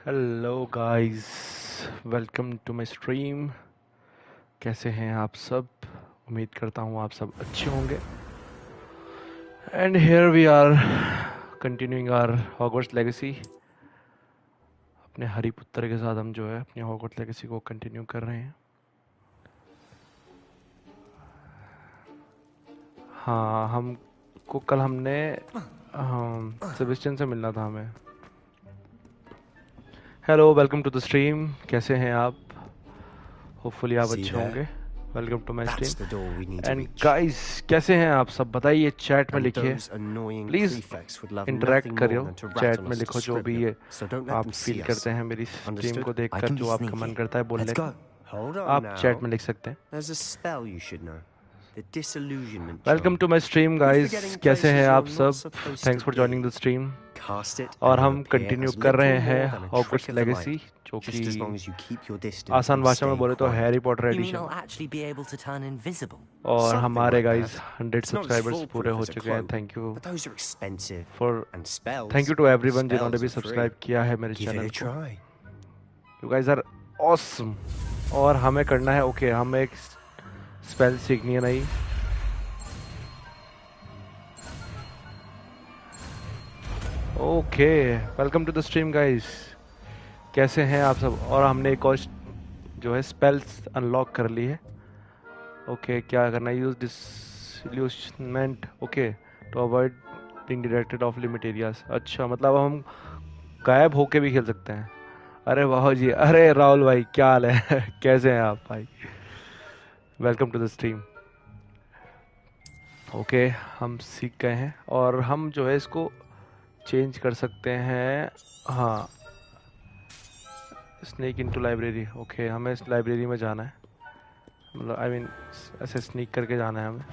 Hello guys, welcome to my stream. कैसे हैं आप सब? उम्मीद करता हूँ आप सब अच्छे होंगे। And here we are continuing our Hogwarts Legacy. अपने हरी पुत्र के साथ हम जो है अपनी हॉगवर्ट्स लेगेसी को कंटिन्यू कर रहे हैं। हाँ, हमको कल हमने सेबेस्टियन से मिलना था हमें। Hello, welcome to the stream. कैसे हैं आप? होपफुली आप See अच्छे there? होंगे। Welcome to my stream. That's the door we need to and reach. Guys, कैसे हैं आप सब? बताइए, चैट में And लिखिए। those annoying please prefects would love interact nothing more करियो, than to चैट rattle में us to लिखो जो भी scribner. ये So don't let आप them फील see us. करते हैं मेरी स्ट्रीम Understood? को I देखकर, can be जो आपका मन sneaky. करता है बोलने Let's का। go. Hold on आप चैट में now. लिख सकते हैं। There's a spell you should know. The disillusionment welcome charm. To my stream Good for guys. getting कैसे हैं places आप you're not सब? supposed to thanks for joining the be. Stream. Cast it और and you'll हम appear continue as कर रहे little हैं more than a Hogwarts trick of the legacy, light. जो Just as long कि as you keep your distance आसान and भाषा में stay बोले तो quiet. Harry Potter You mean edition. I'll actually be able to turn invisible? और Something हमारे like guys that. 100 It's not as subscribers पूरे foolproof हो as a चुके हैं। cloak, thank you but those are expensive. For And spells. Thank you to everyone जिन्होंने Spells भी are free. Subscribe किया है मेरे Give चैनल it a को। try. You guys are awesome. और हमें करना है, ओके, हमें एक स्पेल सीखनी है नई। Okay, welcome to the stream guys. कैसे हैं आप सब? और हमने एक और जो है स्पेल्स अनलॉक कर ली है। ओके, क्या करना है? Use disillusionment, okay, to avoid being detected off limit areas. अच्छा, मतलब हम गायब होके भी खेल सकते हैं। अरे वाह जी, अरे राहुल भाई, क्या हाल है? कैसे हैं आप भाई? Welcome to the stream. Okay, हम सीख गए हैं और हम जो है इसको चेंज कर सकते हैं। हाँ, स्नेक इनटू लाइब्रेरी। ओके, हमें इस लाइब्रेरी में जाना है, मतलब आई मीन ऐसे स्नीक करके जाना है हमें।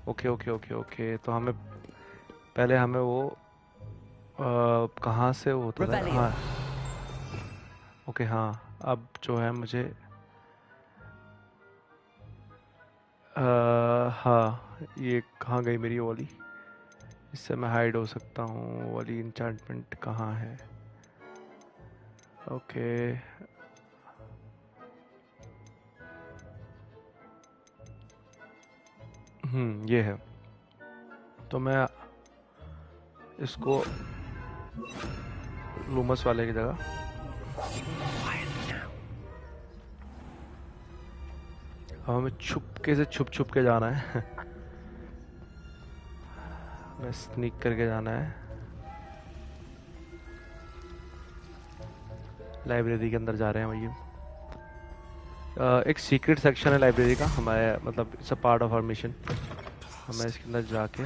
ओके ओके ओके ओके, तो हमें पहले हमें वो कहाँ से वो होता था? हाँ, ओके, हाँ, अब जो है मुझे हाँ, ये कहाँ गई मेरी वाली? इससे मैं हाइड हो सकता हूँ। वाली इंचेंटमेंट कहाँ है? ओके, ये है। तो मैं इसको लूमस वाले की जगह हमें छुपके से छुप के जाना है। हमें स्नीक करके जाना है। लाइब्रेरी के अंदर जा रहे हैं भैया। एक सीक्रेट सेक्शन है लाइब्रेरी का हमारे, मतलब it's a part of our mission. हमें इसके अंदर जाके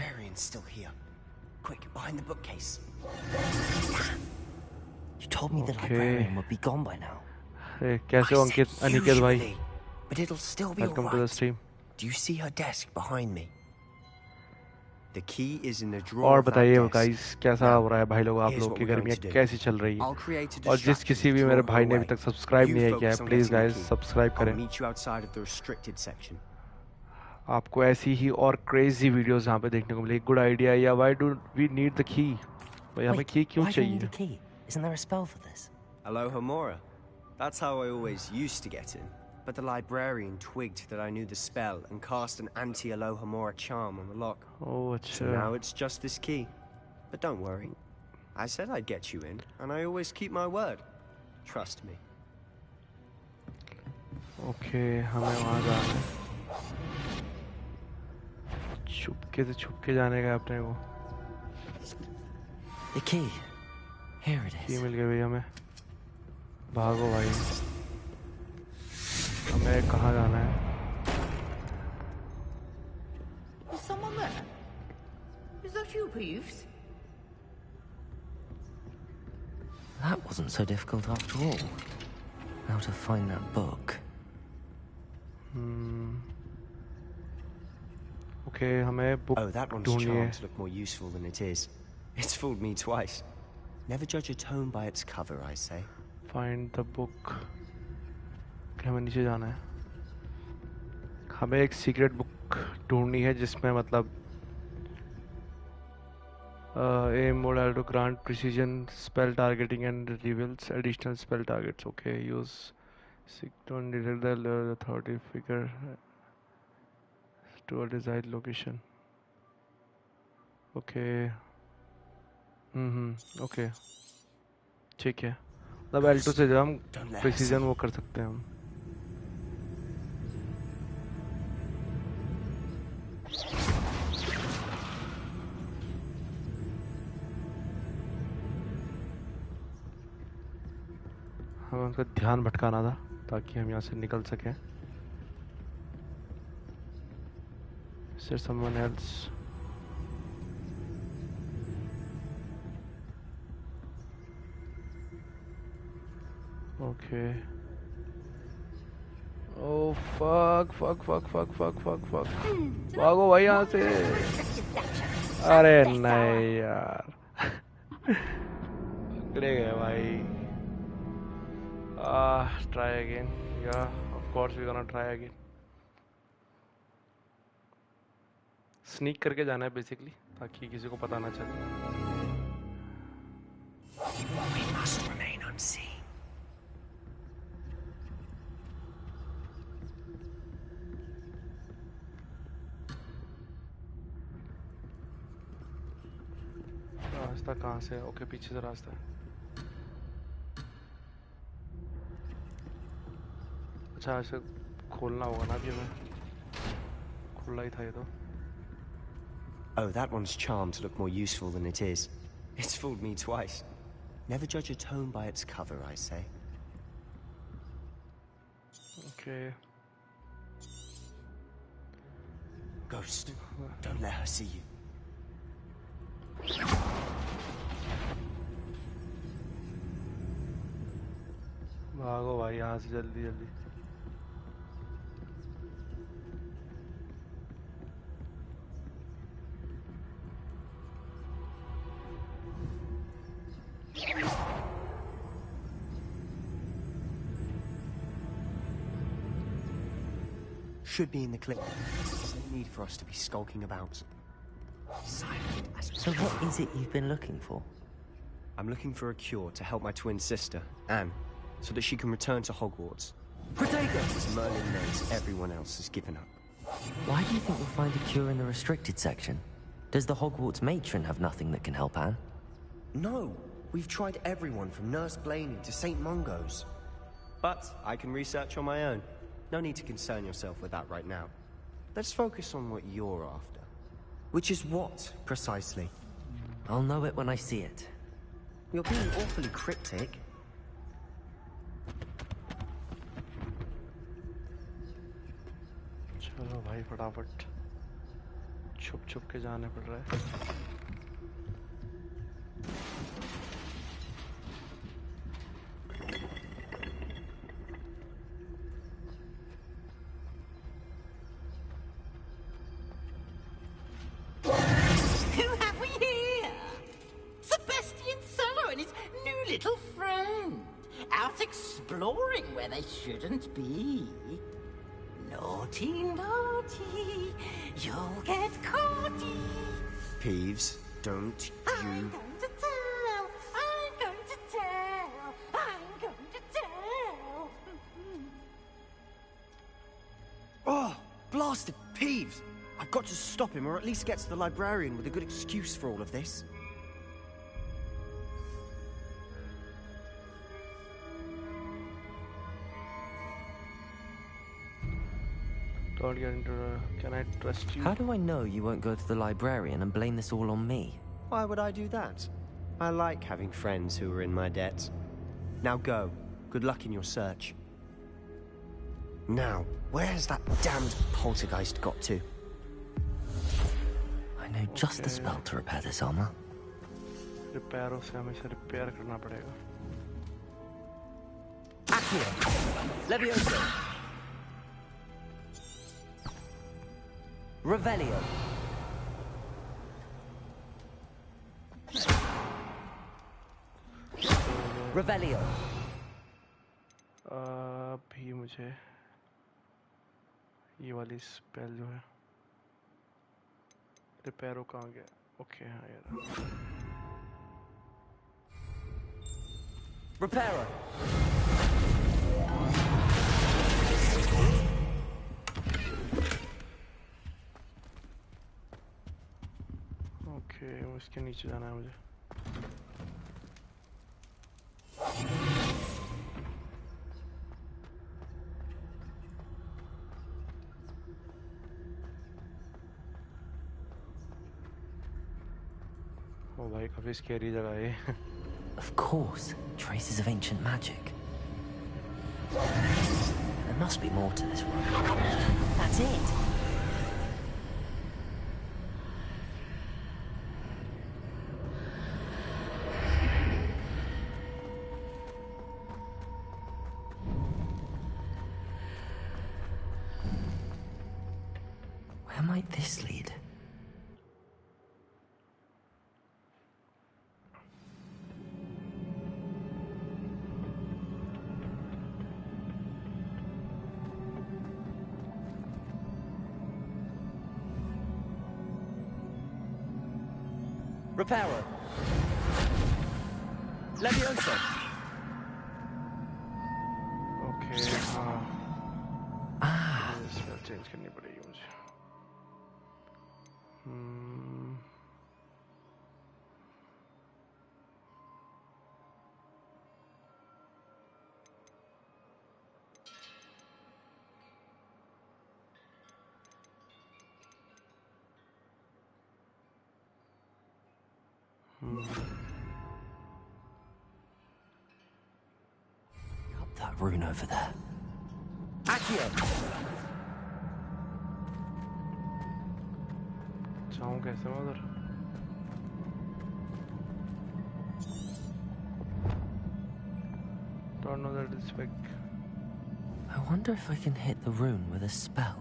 Quick, behind the bookcase. You told me the librarian would be gone by now. कैसे हो अंकित, अनिकेत भाई? But it'll still be welcome to the alright. Stream. Do you see her desk behind me? The key is in the drawer और of that बताइए desk. Guys, कैसा हो रहा है भाई लोग? आप here's लोगों what की we're going गर्मियाँ to do. कैसी चल रही I'll है? create a और जिस distraction किसी to भी draw मेरे her भाई ने अभी away. तक सब्सक्राइब You नहीं किया focus है, on please getting the guys key. Subscribe I'll करें। meet you outside of the restricted section. आपको ऐसी ही और क्रेजी वीडियोस यहाँ पे देखने को मिलेगी। गुड आइडिया, या why do we need the key? भाई हमें की क्यों Why do you need चाहिए? a key? Isn't there a spell for this? Alohomora. That's how I always used to get in. But the librarian twigged that I knew the spell and cast an anti-Alohomora charm on the lock. Oh So अच्छा, now it's just this key. But don't worry. I said I'd get you in, and I always keep my word. Trust me. Okay, हमें वहाँ जाना है। छुप के जाने का अपने को। The key. Here it की is. मिल गई भाई हमें। भागो भाई, हमें कहाँ जाना है? Is someone there? Is that you, Peeves? That wasn't so difficult after all. How to find that book? Okay, हमें बुक Oh, that one's ढूंढनी है। charmed to look more useful than it is. It's fooled me twice. Never judge a tome by its cover, I say. Find the book. हमें नीचे जाना है। हमें एक secret book ढूंढनी है जिसमें मतलब Aim mode L to grant precision spell targeting and reveals additional spell targets. Okay, use seek to detect the authority figure to a desired location. Okay. Okay ठीक है मतलब L2 से जो हम प्रिसीजन वो कर सकते हैं हम हमें उनका ध्यान भटकाना था ताकि हम यहाँ से निकल सकें Is there someone else? Okay. Oh fuck. भागो भाई यहाँ से अरे नहीं यार पकड़े गए भाई try again. Yeah, of course we're gonna try again. Sneak करके जाना है बेसिकली ताकि किसी को पता ना चले We must remain unseen. रास्ता कहाँ से है ओके पीछे से रास्ता है अच्छा ऐसे खोलना होगा ना अभी हमें खुला ही था ये तो Oh, that one's charmed to look more useful than it is. It's fooled me twice. Never judge a tome by its cover, I say. Okay. Ghost, don't let her see you. भागो भाई यहाँ से जल्दी जल्दी Should be in the clip. There's no need for us to be skulking about. Silent as So what is it you've been looking for? I'm looking for a cure to help my twin sister, Anne, so that she can return to Hogwarts. As Merlin knows, everyone else has given up. Why do you think we'll find a cure in the restricted section? Does the Hogwarts matron have nothing that can help Anne? No, we've tried everyone from Nurse Blaney to St. Mungo's. But I can research on my own. No need to concern yourself with that right now. Let's focus on what you're after. Which is what, precisely? I'll know it when I see it. You're being awfully cryptic. चलो भाई फटाफट छुप छुप के जाने पड़ रहा है Who have we here? Sebastian Sallow and his new little friend. Out exploring where they shouldn't be. Naughty, naughty. You'll get caughty. Peeves, don't I'm you... going to tell. I'm going to tell. I'm going to tell. Oh, blasted Peeves! I've got to stop him, or at least get to the librarian with a good excuse for all of this. Don't get into can I trust you How do I know you won't go to the librarian and blame this all on me? Why would I do that? I like having friends who are in my debt. Now go. Good luck in your search. Now, where's that damned poltergeist got to? I know just the spell to repair this armor. Repair उसे हमेशा repair करना पड़ेगा Accio! Levioso! Revelio. Revelio. अभी मुझे ये वाली spell जो है रिपेयरो कहाँ गया ओके हाँ यार Repairer. ओके उसके नीचे जाना है मुझे ओ भाई काफी स्कैरी जगह है ये Of course, traces of ancient magic. There must be more to this room. That's it. Where might this lead? Repairer. Levioso. Okay हाँ स्पेल चेंज करनी पड़ेगी मुझे Up that rune over there. Accio. जाऊँ कैसे मैं उधर don't know that it's big I wonder if I can hit the rune with a spell.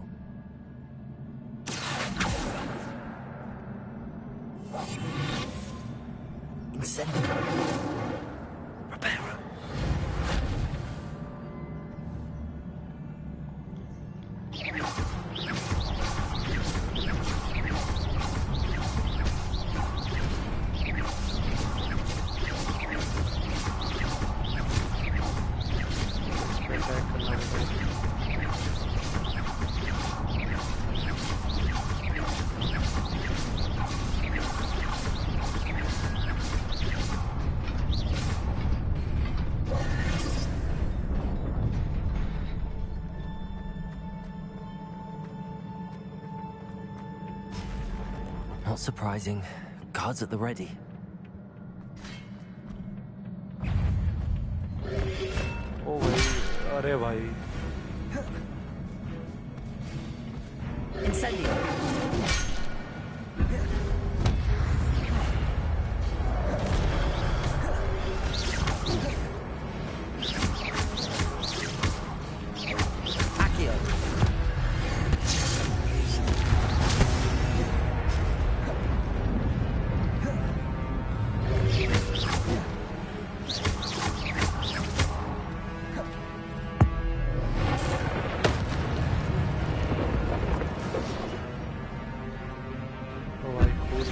Incendio. Repairer. Not surprising. Guards at the ready. ओ भाई अरे भाई Incendio. Accio. ओ भाई cool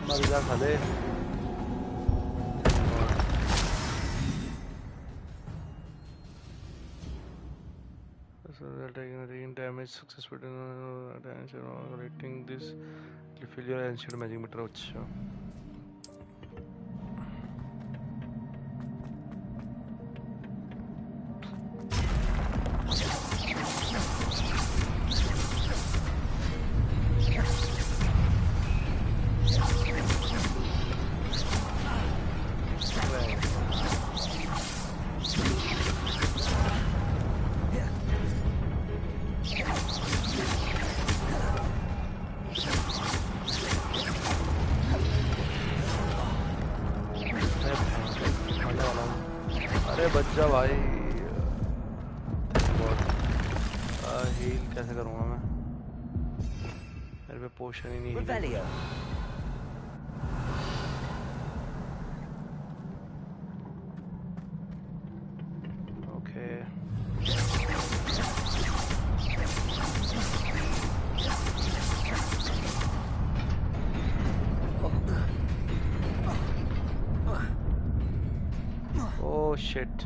मर जा साले So they're taking damage successfully attention or collecting this failure ancient magic meter अच्छा अरे बच्चा भाई, हील कैसे करूँगा मैं? मेरे पे पोशन ही नहीं है। Oh shit.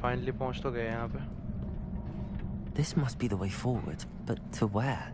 फाइनली पहुंच तो गए यहाँ पे। This must be the way forward, but to where?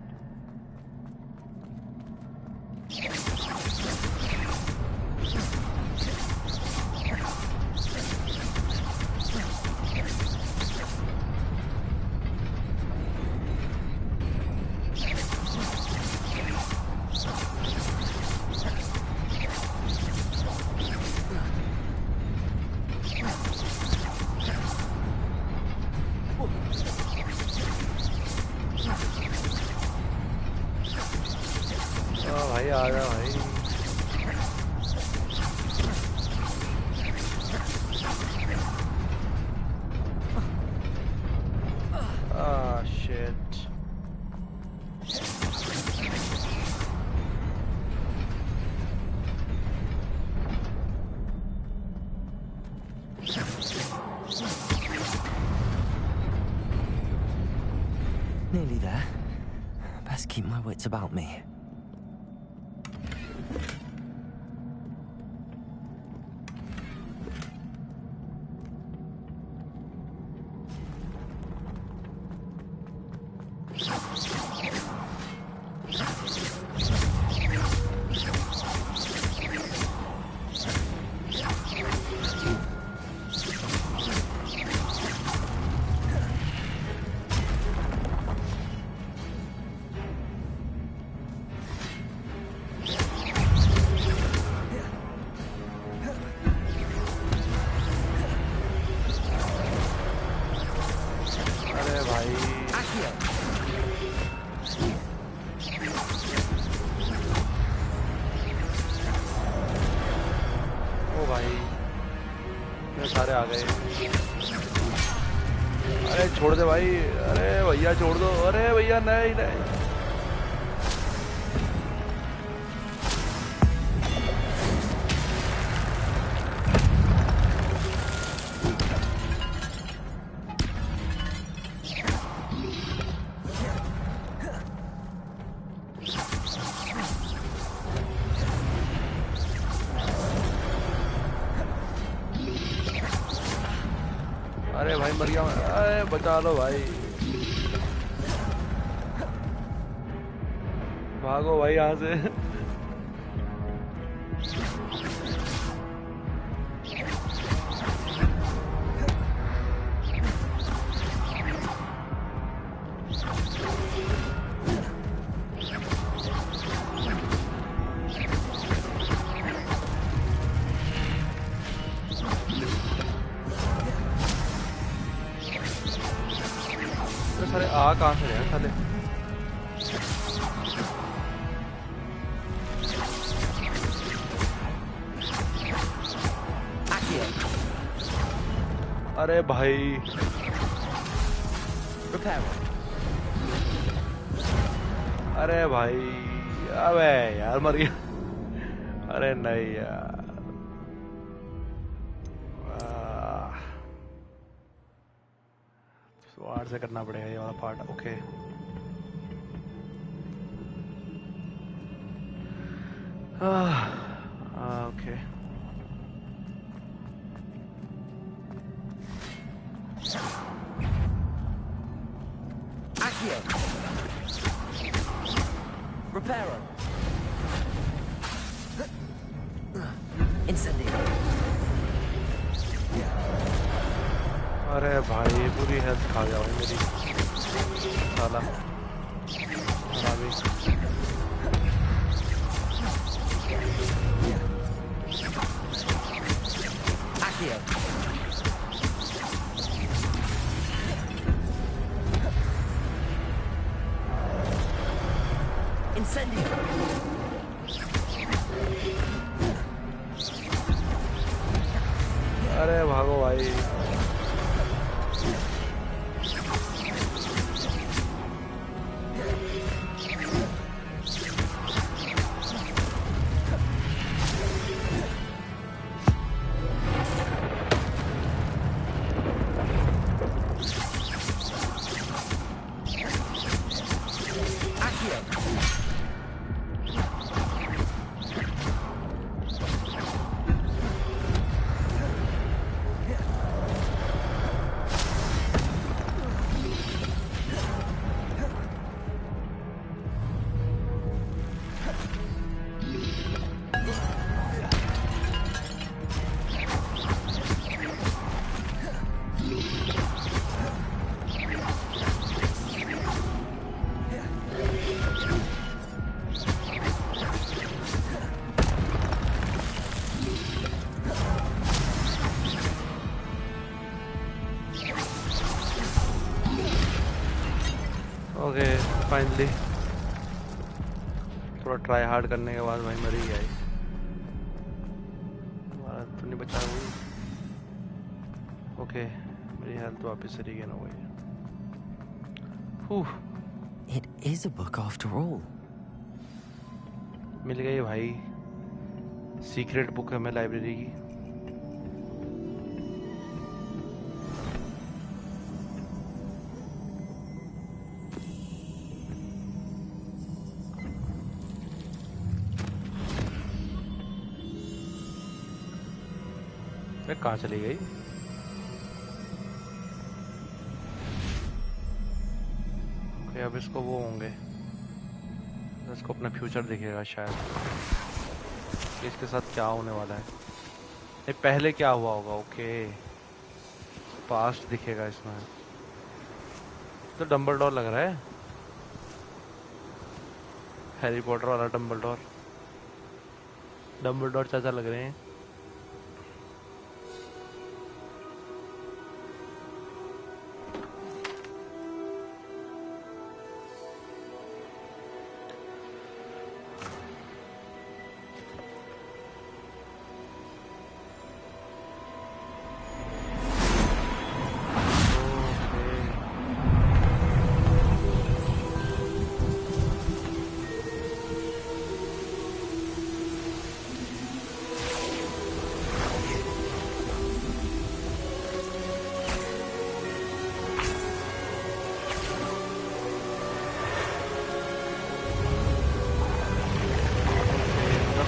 भाई आ जा भाई। Shit. Nearly there. Best keep my wits about me. सारे आ गए। अरे छोड़ दे भाई, अरे भैया छोड़ दो, अरे भैया नहीं नहीं। अरे भाई मर गया, अरे बचा लो भाई, भागो भाई यहाँ से। सारे आ कहाँ से रहे साले? अरे भाई अरे भाई, अबे यार मर गया। अरे नहीं यार। स्वार से करना पड़ेगा ये वाला part. Okay okay Accio. Reparo. Incendio. अरे भाई पूरी हेल्थ खा गया भाई मेरी साला। अभी Accio. Incendio. अरे भागो भाई। ओके फाइनली थोड़ा ट्राई हार्ड करने के बाद भाई मर ही आई। हमारा तो नहीं बचा हुई। ओके मेरी हेल्थ वापस से रीगेन हो गई। It is a book after all. मिल गई भाई सीक्रेट बुक हमें लाइब्रेरी की। कहाँ चली गई? ओके अब इसको वो होंगे, इसको अपना फ्यूचर दिखेगा शायद कि इसके साथ क्या होने वाला है। ये पहले क्या हुआ होगा। ओके पास्ट दिखेगा इसमें। तो डम्बलडोर लग रहा है, हैरी पॉटर वाला डम्बलडोर। डम्बलडोर चाचा लग रहे हैं।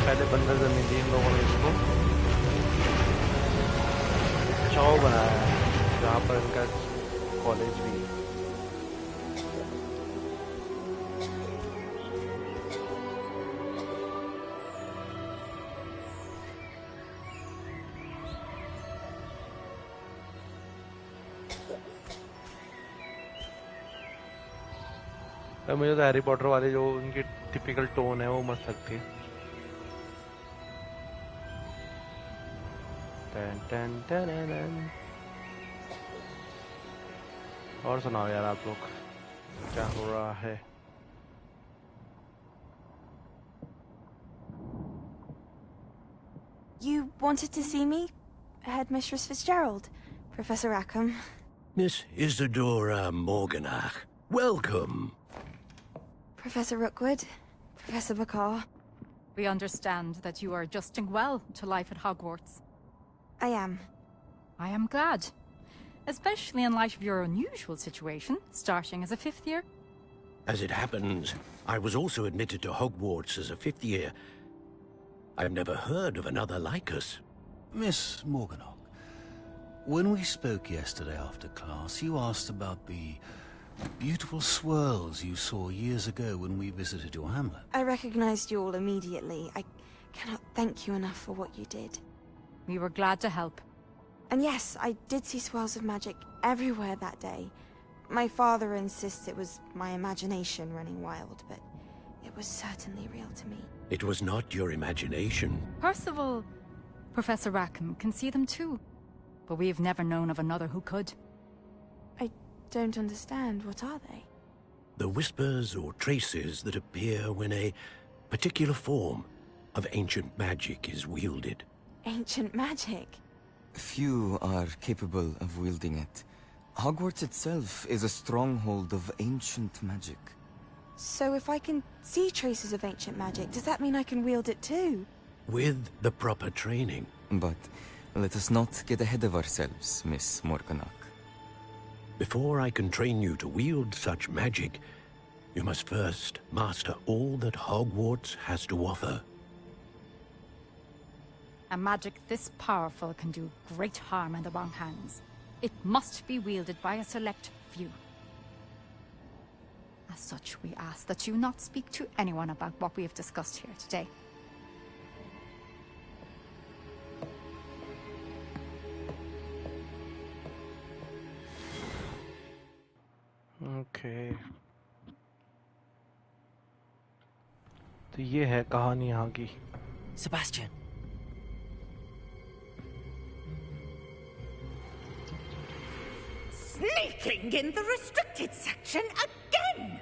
पहले बंदर जमीन दी इन लोगों ने इसको चाव बनाया है जहाँ पर इनका कॉलेज भी है। मुझे तो हैरी पॉटर वाले जो उनकी टिपिकल टोन है वो मस्त लगती है। टन टन टन टन। और सुनाओ यार आप लोग क्या हो रहा है। You wanted to see me, Headmistress Fitzgerald, Professor Rackham. Miss Isadora Morganach, welcome. Professor Rookwood, Professor Bakar. We understand that you are adjusting well to life at Hogwarts. I am. I am glad. Especially in light of your unusual situation, starting as a 5th year. As it happens, I was also admitted to Hogwarts as a 5th year. I've never heard of another like us. Miss Morganach, when we spoke yesterday after class, you asked about the beautiful swirls you saw years ago when we visited your hamlet. I recognized you all immediately. I cannot thank you enough for what you did. We were glad to help. And yes, I did see swirls of magic everywhere that day. My father insists it was my imagination running wild, but it was certainly real to me. It was not your imagination. Percival, Professor Rackham can see them too. But we have never known of another who could. I don't understand. What are they? The whispers or traces that appear when a particular form of ancient magic is wielded. Ancient magic? Few are capable of wielding it. Hogwarts itself is a stronghold of ancient magic. So if I can see traces of ancient magic, does that mean I can wield it too? With the proper training. But let us not get ahead of ourselves, Miss Morganach. Before I can train you to wield such magic, you must first master all that Hogwarts has to offer. A magic this powerful can do great harm in the wrong hands. It must be wielded by a select few. As such, we ask that you not speak to anyone about what we have discussed here today. Okay तो ये है कहानी यहाँ की. Sebastian. Sneaking in the restricted section again!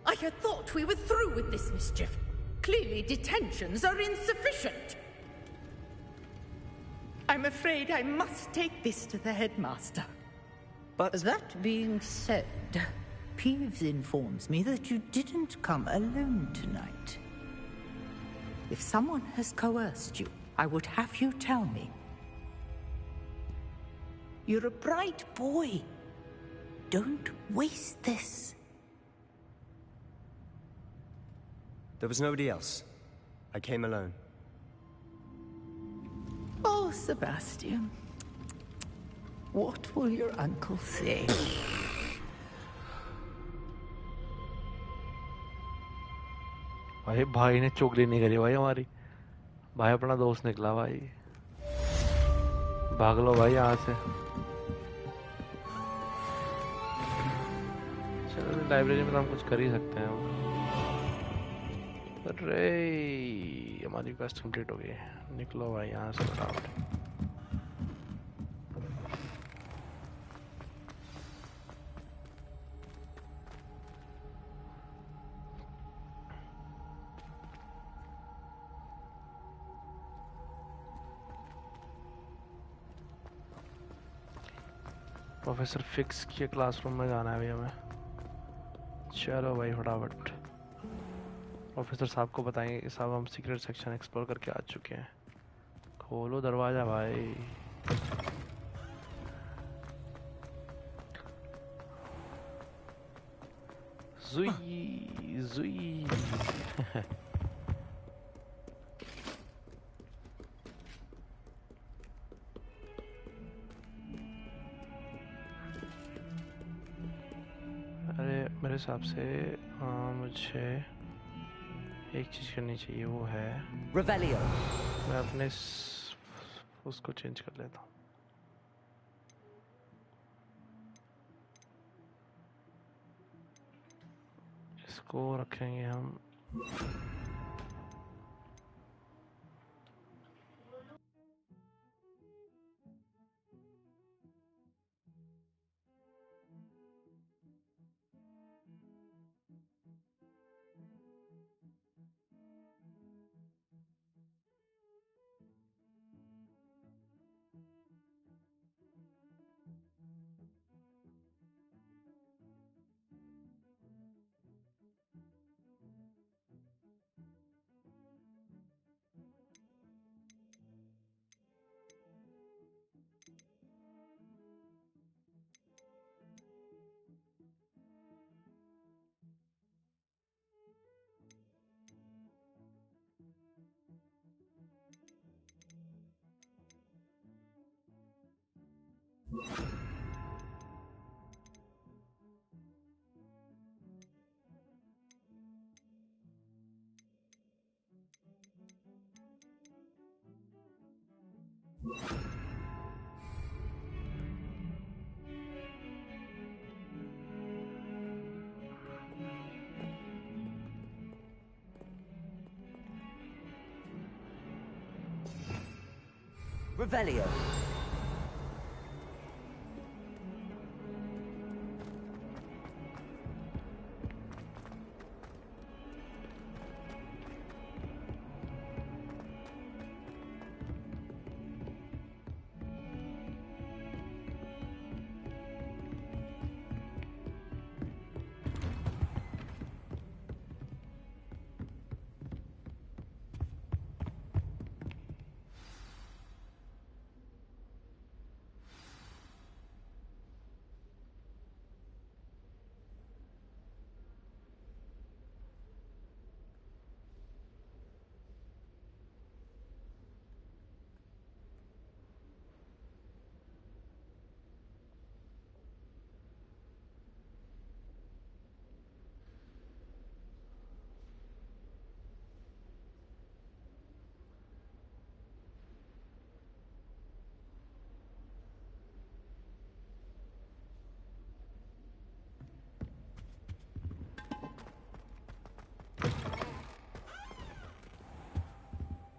I had thought we were through with this mischief. Clearly detentions are insufficient. I'm afraid I must take this to the headmaster. But That being said, Peeves informs me that you didn't come alone tonight. If someone has coerced you, I would have you tell me. You're a bright boy. Don't waste this. there was nobody else. I came alone. Oh, Sebastian. What will your uncle say? भाई ने चुगली नहीं करी भाई हमारी. भाई अपना दोस्त निकला भाई. भाग लो भाई यहाँ से. चलो लाइब्रेरी में तो हम कुछ कर ही सकते हैं. अरे हमारी क्वेस्ट कंप्लीट हो गई. निकलो भाई यहाँ से फटाफट. प्रोफेसर फिक्स के क्लासरूम में जाना है अभी हमें. चलो भाई फटाफट. प्रोफेसर साहब को बताएंगे साहब हम सीक्रेट सेक्शन एक्सप्लोर करके आ चुके हैं. खोलो दरवाजा भाई. जुई जुई. मेरे हिसाब से मुझे एक चीज करनी चाहिए. वो है Revelio. मैं अपने उसको चेंज कर लेता हूँ. इसको रखेंगे हम. Revelio.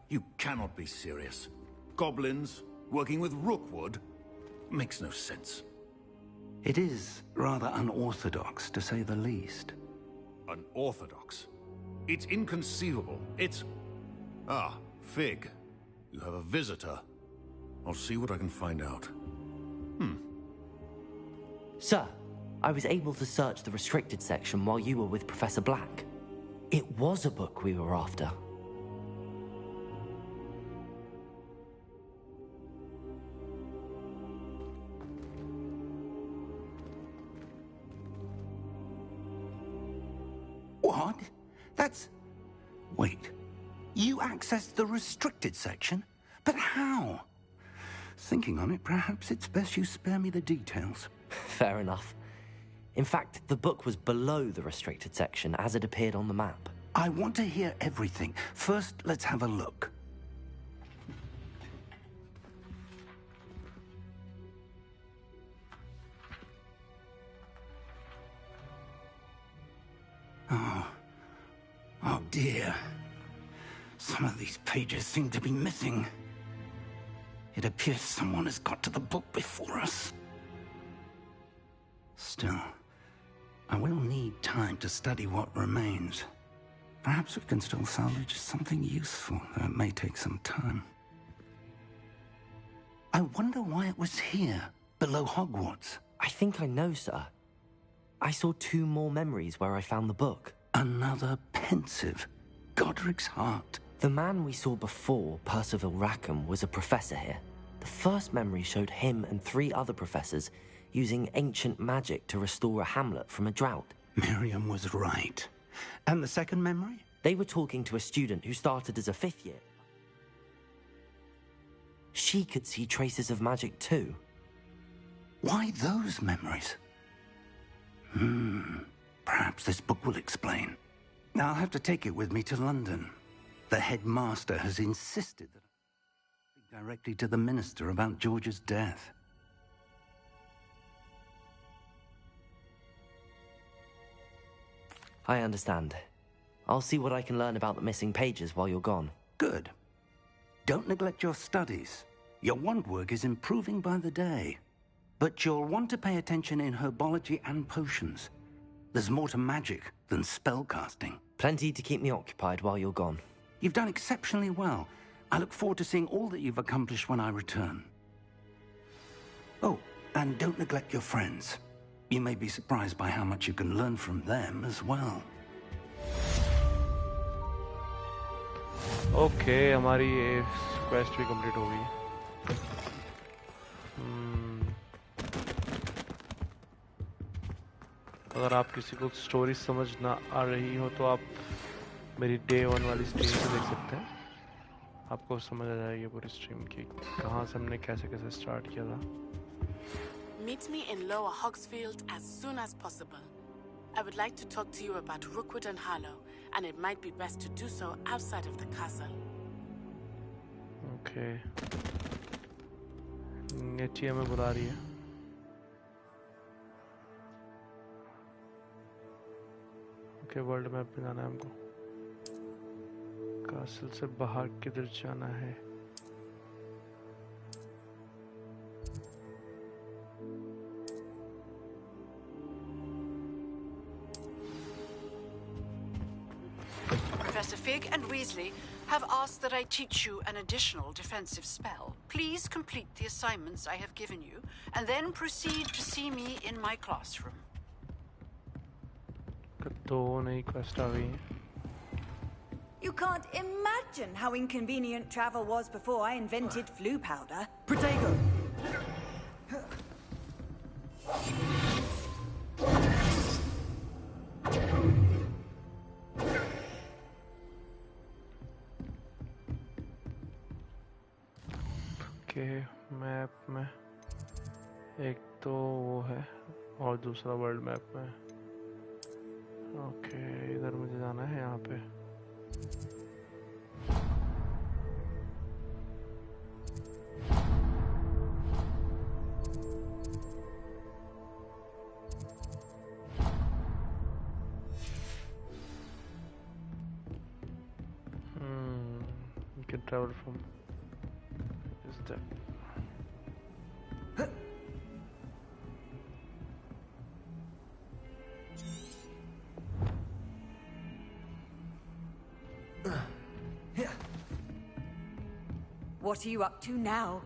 You cannot be serious. Goblins working with Rookwood? Makes no sense. It is rather unorthodox, to say the least. Unorthodox? It's inconceivable. It's... Ah, Fig. You have a visitor. I'll see what I can find out. Sir, I was able to search the restricted section while you were with Professor Black. It was a book we were after. What? That's... Wait. You accessed the restricted section? But how? Thinking on it, perhaps it's best you spare me the details. Fair enough. In fact, the book was below the restricted section as it appeared on the map. I want to hear everything. First, let's have a look. Oh dear. Some of these pages seem to be missing. It appears someone has got to the book before us. Still, I will need time to study what remains. Perhaps we can still salvage something useful, though it may take some time. I wonder why it was here, below Hogwarts. I think I know, sir. I saw 2 more memories where I found the book. Another pensive. Godric's heart. The man we saw before, Percival Rackham, was a professor here. The first memory showed him and 3 other professors using ancient magic to restore a hamlet from a drought. Miriam was right. And the second memory? They were talking to a student who started as a 5th year. She could see traces of magic too. Why those memories? Perhaps this book will explain. I'll have to take it with me to London. The headmaster has insisted that I speak directly to the minister about George's death. I understand. I'll see what I can learn about the missing pages while you're gone. Good. Don't neglect your studies. Your wand work is improving by the day. But you'll want to pay attention in herbology and potions. There's more to magic than spellcasting. Plenty to keep me occupied while you're gone. You've done exceptionally well. I look forward to seeing all that you've accomplished when I return. Oh, and don't neglect your friends. You may be surprised by how much you can learn from them as well. Okay, हमारी ये quest भी complete हो गई. अगर आप किसी को story समझ ना आ रही हो तो आप मेरी डे 1 वाली स्ट्रीम से देख सकते हैं. आपको समझ आ जाएगी पूरी स्ट्रीम की कहाँ से हमने कैसे कैसे स्टार्ट किया था. Meet me in Lower Hogsfield as soon as possible. I would like to talk to you about Rookwood and Harlow, and it might be best to do so outside of the castle. Okay. नीचे हमें बुला रही है. Okay, world map पे जाना है हमको. Castle से बाहर किधर जाना है? Professor Fig and Weasley have asked that I teach you an additional defensive spell. Please complete the assignments I have given you, and then proceed to see me in my classroom. दो नई quest आ गई हैं. You can't imagine how inconvenient travel was before I invented flu powder. Protego! के map में एक तो वो है और दूसरा वर्ल्ड मैप में. ओके, इधर मुझे जाना है. यहाँ पे you can travel from is that. What are you up to now?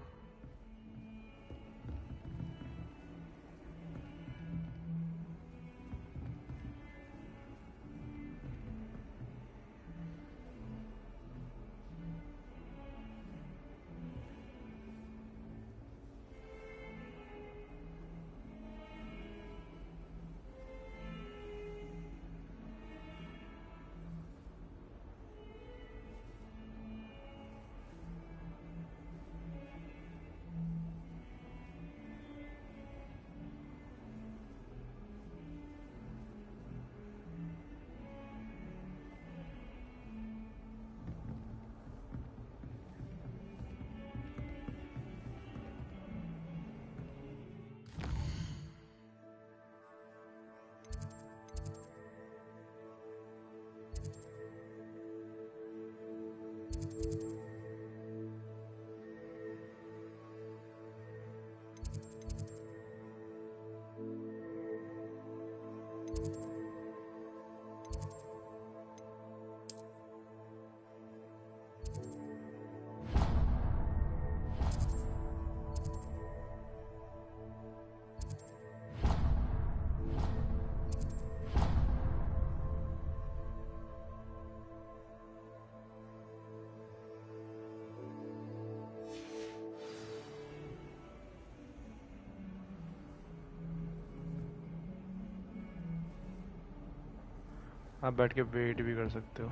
आप बैठ के वेट भी कर सकते हो,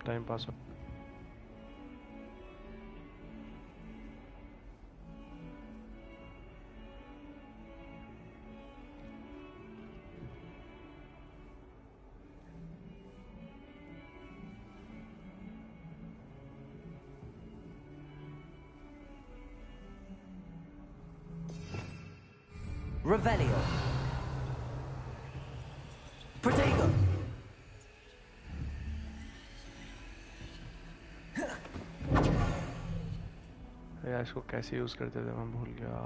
टाइम पास हो. Revelio. Protego. यार इसको कैसे यूज करते थे मैं भूल गया.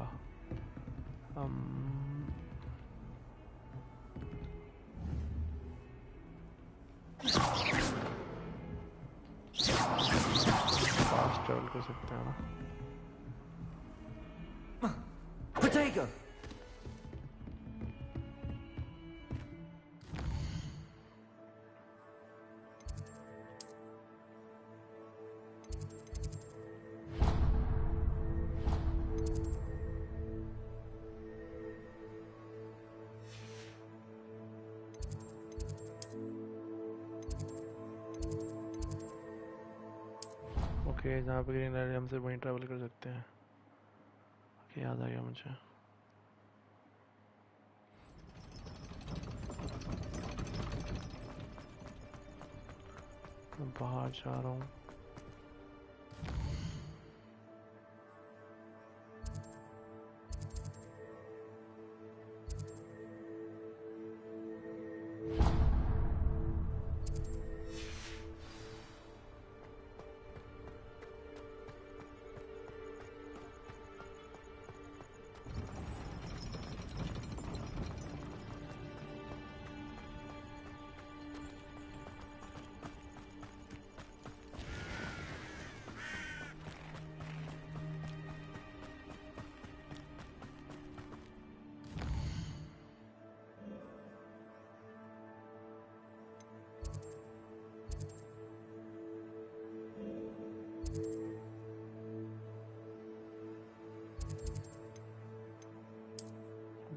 फास्ट ट्रैवल कर सकते हैं ना. Protego. ओके, जहाँ पे ग्रीन लाइट हम से वहीं ट्रैवल कर सकते हैं. याद आ गया मुझे. मैं बाहर जा रहा हूँ.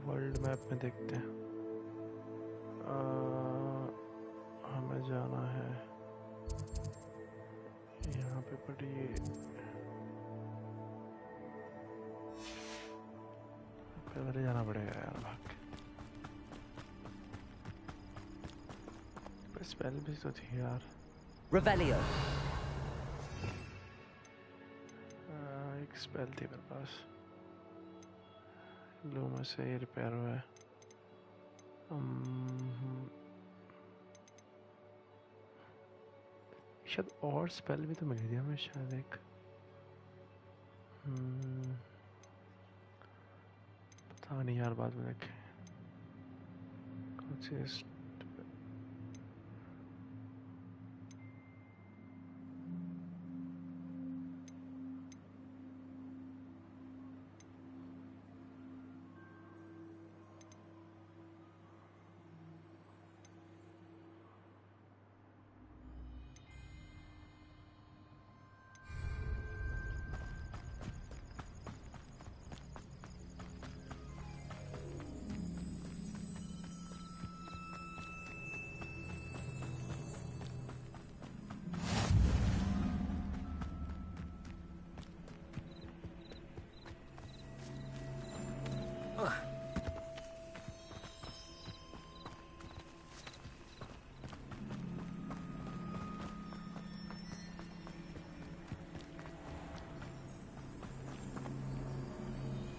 वर्ल्ड मैप में देखते हैं. हमें जाना है यहाँ पे पड़ी. पैदल जाना पड़ेगा यार भाग के. स्पेल भी तो थी यार. Revelio. एक स्पेल थी मेरे पास. लो में से ये रिपेयर हुआ है. शायद और स्पेल भी तो मिली थी हमें शायद एक. पता नहीं यार बाद में देखें. कौन सी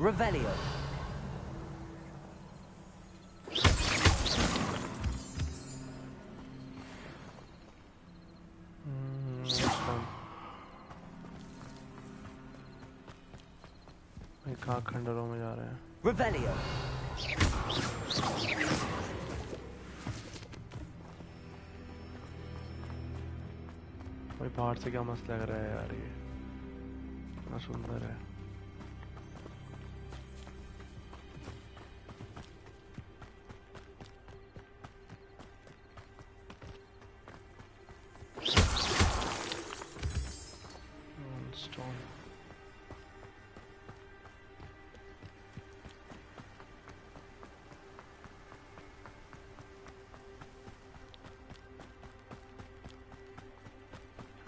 Revelio. कहाँ खंडरों में जा रहे हैं. Revelio. भाई बाहर से क्या मस्त लग रहा है यार. ये कितना सुंदर है.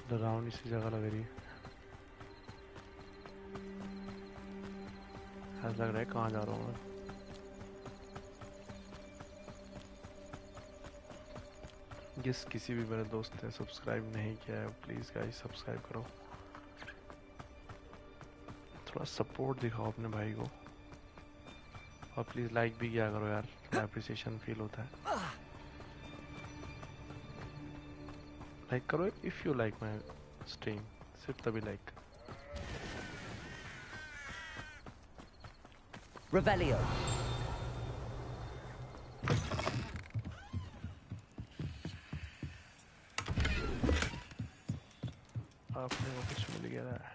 डरावनी सी जगह लग रही है. ऐसा लग रहा है कहाँ जा रहा हूँ मैं. जिस किसी भी मेरे दोस्त ने सब्सक्राइब नहीं किया है प्लीज़ गाइस सब्सक्राइब करो. थोड़ा सपोर्ट दिखाओ अपने भाई को. और प्लीज़ लाइक भी किया करो यार. थोड़ा अप्रिसिएशन फील होता है. लाइक करो if you like my stream. सिर्फ तभी लाइक. Revelio. आपने को कुछ मिल गया है.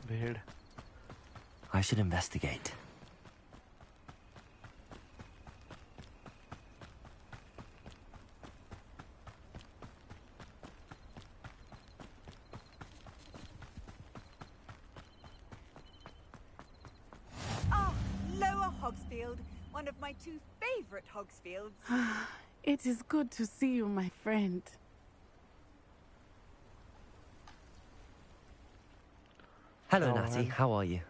भेड़. I should investigate. One of my two favorite Hogsfields. It is good to see you, my friend. Hello, Natty. How are you?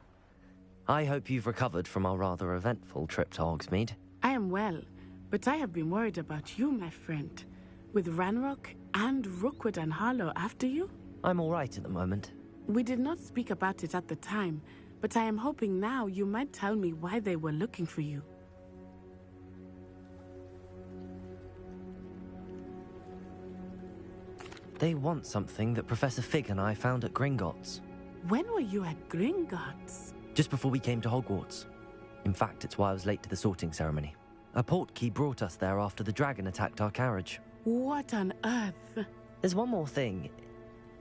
I hope you've recovered from our rather eventful trip to Hogsmeade. I am well, but I have been worried about you, my friend. With Ranrock and Rookwood and Harlow after you? I'm all right at the moment. We did not speak about it at the time, but I am hoping now you might tell me why they were looking for you. They want something that Professor Fig and I found at Gringotts. When were you at Gringotts? Just before we came to Hogwarts. In fact, it's why I was late to the sorting ceremony. A portkey brought us there after the dragon attacked our carriage. What on earth? There's one more thing.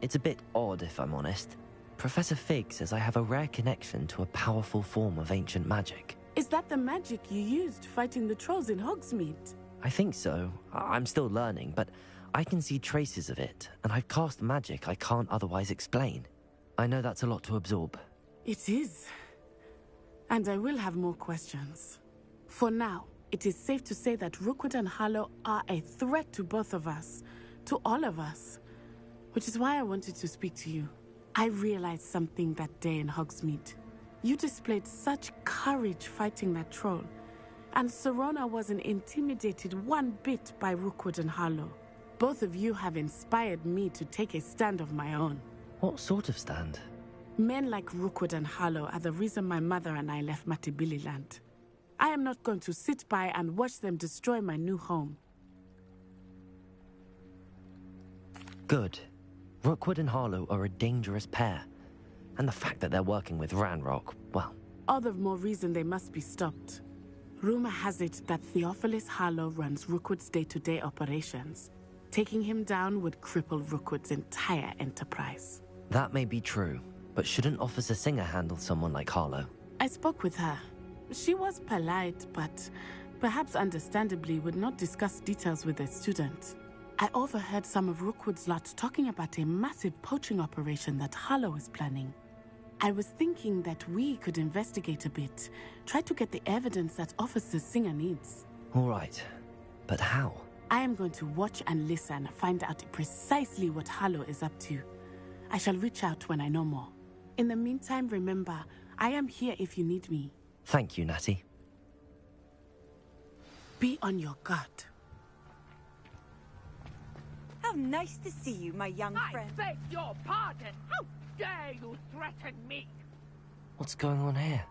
It's a bit odd, if I'm honest. Professor Fig says I have a rare connection to a powerful form of ancient magic. Is that the magic you used fighting the trolls in Hogsmeade? I think so. I'm still learning, but I can see traces of it, and I've cast magic I can't otherwise explain. I know that's a lot to absorb. It is. And I will have more questions. For now, it is safe to say that Rookwood and Harlow are a threat to both of us. To all of us. Which is why I wanted to speak to you. I realized something that day in Hogsmeade. You displayed such courage fighting that troll. And Serona wasn't intimidated one bit by Rookwood and Harlow. Both of you have inspired me to take a stand of my own. What sort of stand? Men like Rookwood and Harlow are the reason my mother and I left Matabili land. I am not going to sit by and watch them destroy my new home. Good. Rookwood and Harlow are a dangerous pair. And the fact that they're working with Ranrock, well... All the more reason they must be stopped. Rumor has it that Theophilus Harlow runs Rookwood's day-to-day operations. Taking him down would cripple Rookwood's entire enterprise. That may be true, but shouldn't Officer Singer handle someone like Harlow? I spoke with her. She was polite, but perhaps understandably would not discuss details with a student. I overheard some of Rookwood's lot talking about a massive poaching operation that Harlow is planning. I was thinking that we could investigate a bit, try to get the evidence that Officer Singer needs. All right, but how? I am going to watch and listen, find out precisely what Harlow is up to. I shall reach out when I know more. In the meantime, remember, I am here if you need me. Thank you, Natty. Be on your guard. How nice to see you, my young friend. I beg your pardon. How dare you threaten me? What's going on here?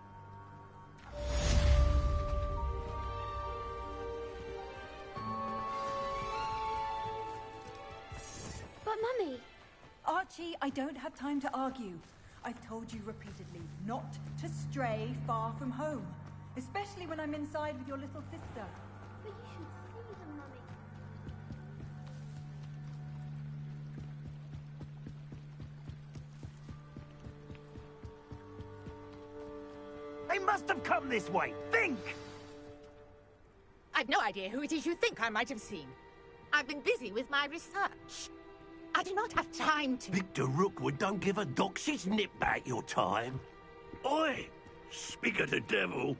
But Mummy... Archie, I don't have time to argue. I've told you repeatedly not to stray far from home. Especially when I'm inside with your little sister. But you should see them, Mummy. They must have come this way. Think! I've no idea who it is you think I might have seen. I've been busy with my research. I do not have time to... Victor Rookwood don't give a dock. She's nipped back your time. Oi! Speak of the devil.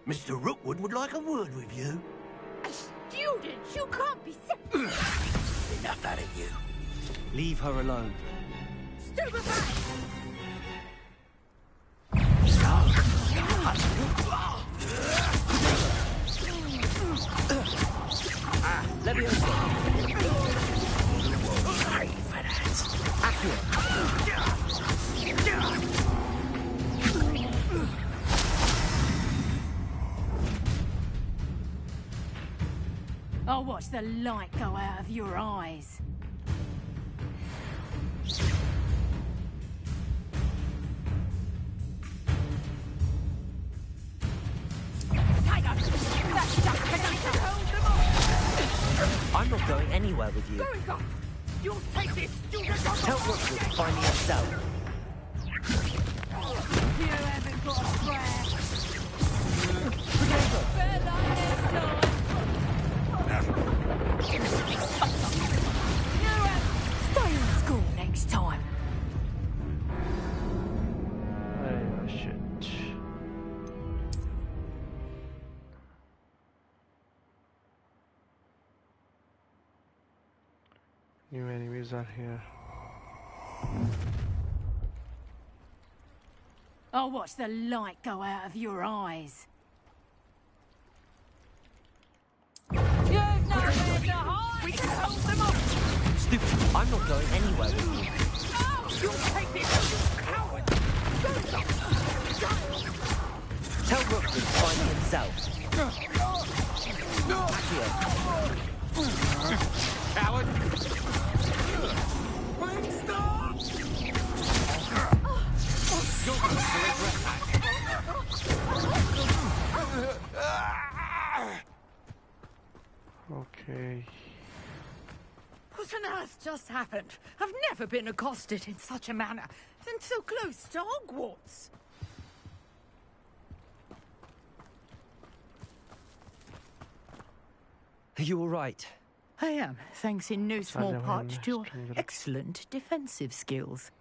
Mr. Rookwood would like a word with you. A student? You can't be... Enough out of you. Leave her alone. Stupefy! I'll watch the light go out of your eyes. I'm not going anywhere with you. Going on! You'll take this student on the... Tell Rookwood to find me yourself. You haven't got a prayer. Stay in school next time. Oh shit. New enemies are here. I'll watch the light go out of your eyes. You've nowhere to hide! We can hold them off! Stupid, I'm not going anywhere with you. Oh, you'll take this, you coward! Tell Rookwood to find himself. Coward! You're going to regret that. Okay. What on earth just happened? I've never been accosted in such a manner, and so close to Hogwarts. Are you all right? I am, thanks in no small Salim part and to your Stringer. excellent defensive skills.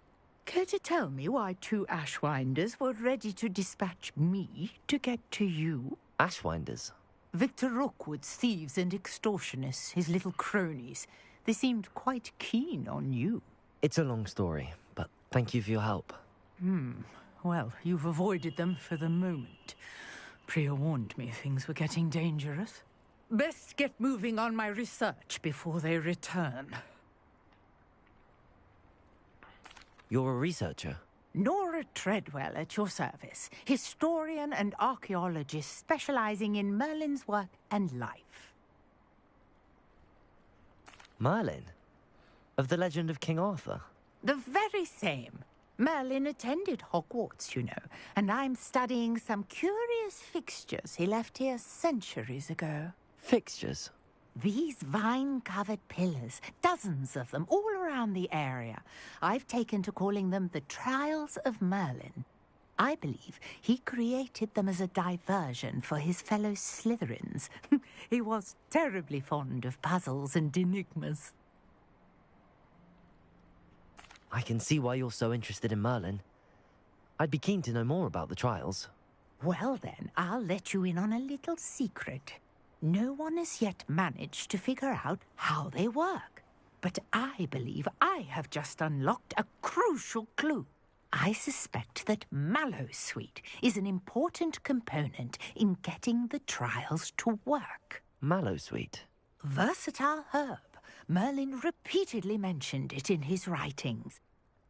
Care to tell me why 2 Ashwinders were ready to dispatch me to get to you? Ashwinders? Victor Rookwood's thieves and extortionists, his little cronies. They seemed quite keen on you. It's a long story, but thank you for your help. Well, you've avoided them for the moment. Priya warned me things were getting dangerous. Best get moving on my research before they return. You're a researcher? Nora Treadwell at your service, historian and archaeologist specializing in Merlin's work and life. Merlin? Of the legend of King Arthur? The very same. Merlin attended Hogwarts, you know, and I'm studying some curious fixtures he left here centuries ago. Fixtures? These vine-covered pillars, dozens of them, all around the area. I've taken to calling them the Trials of Merlin. I believe he created them as a diversion for his fellow Slytherins. He was terribly fond of puzzles and enigmas. I can see why you're so interested in Merlin. I'd be keen to know more about the trials. Well then, I'll let you in on a little secret. No one has yet managed to figure out how they work. But I believe I have just unlocked a crucial clue. I suspect that Mallowsweet is an important component in getting the trials to work. Mallowsweet? Versatile herb. Merlin repeatedly mentioned it in his writings.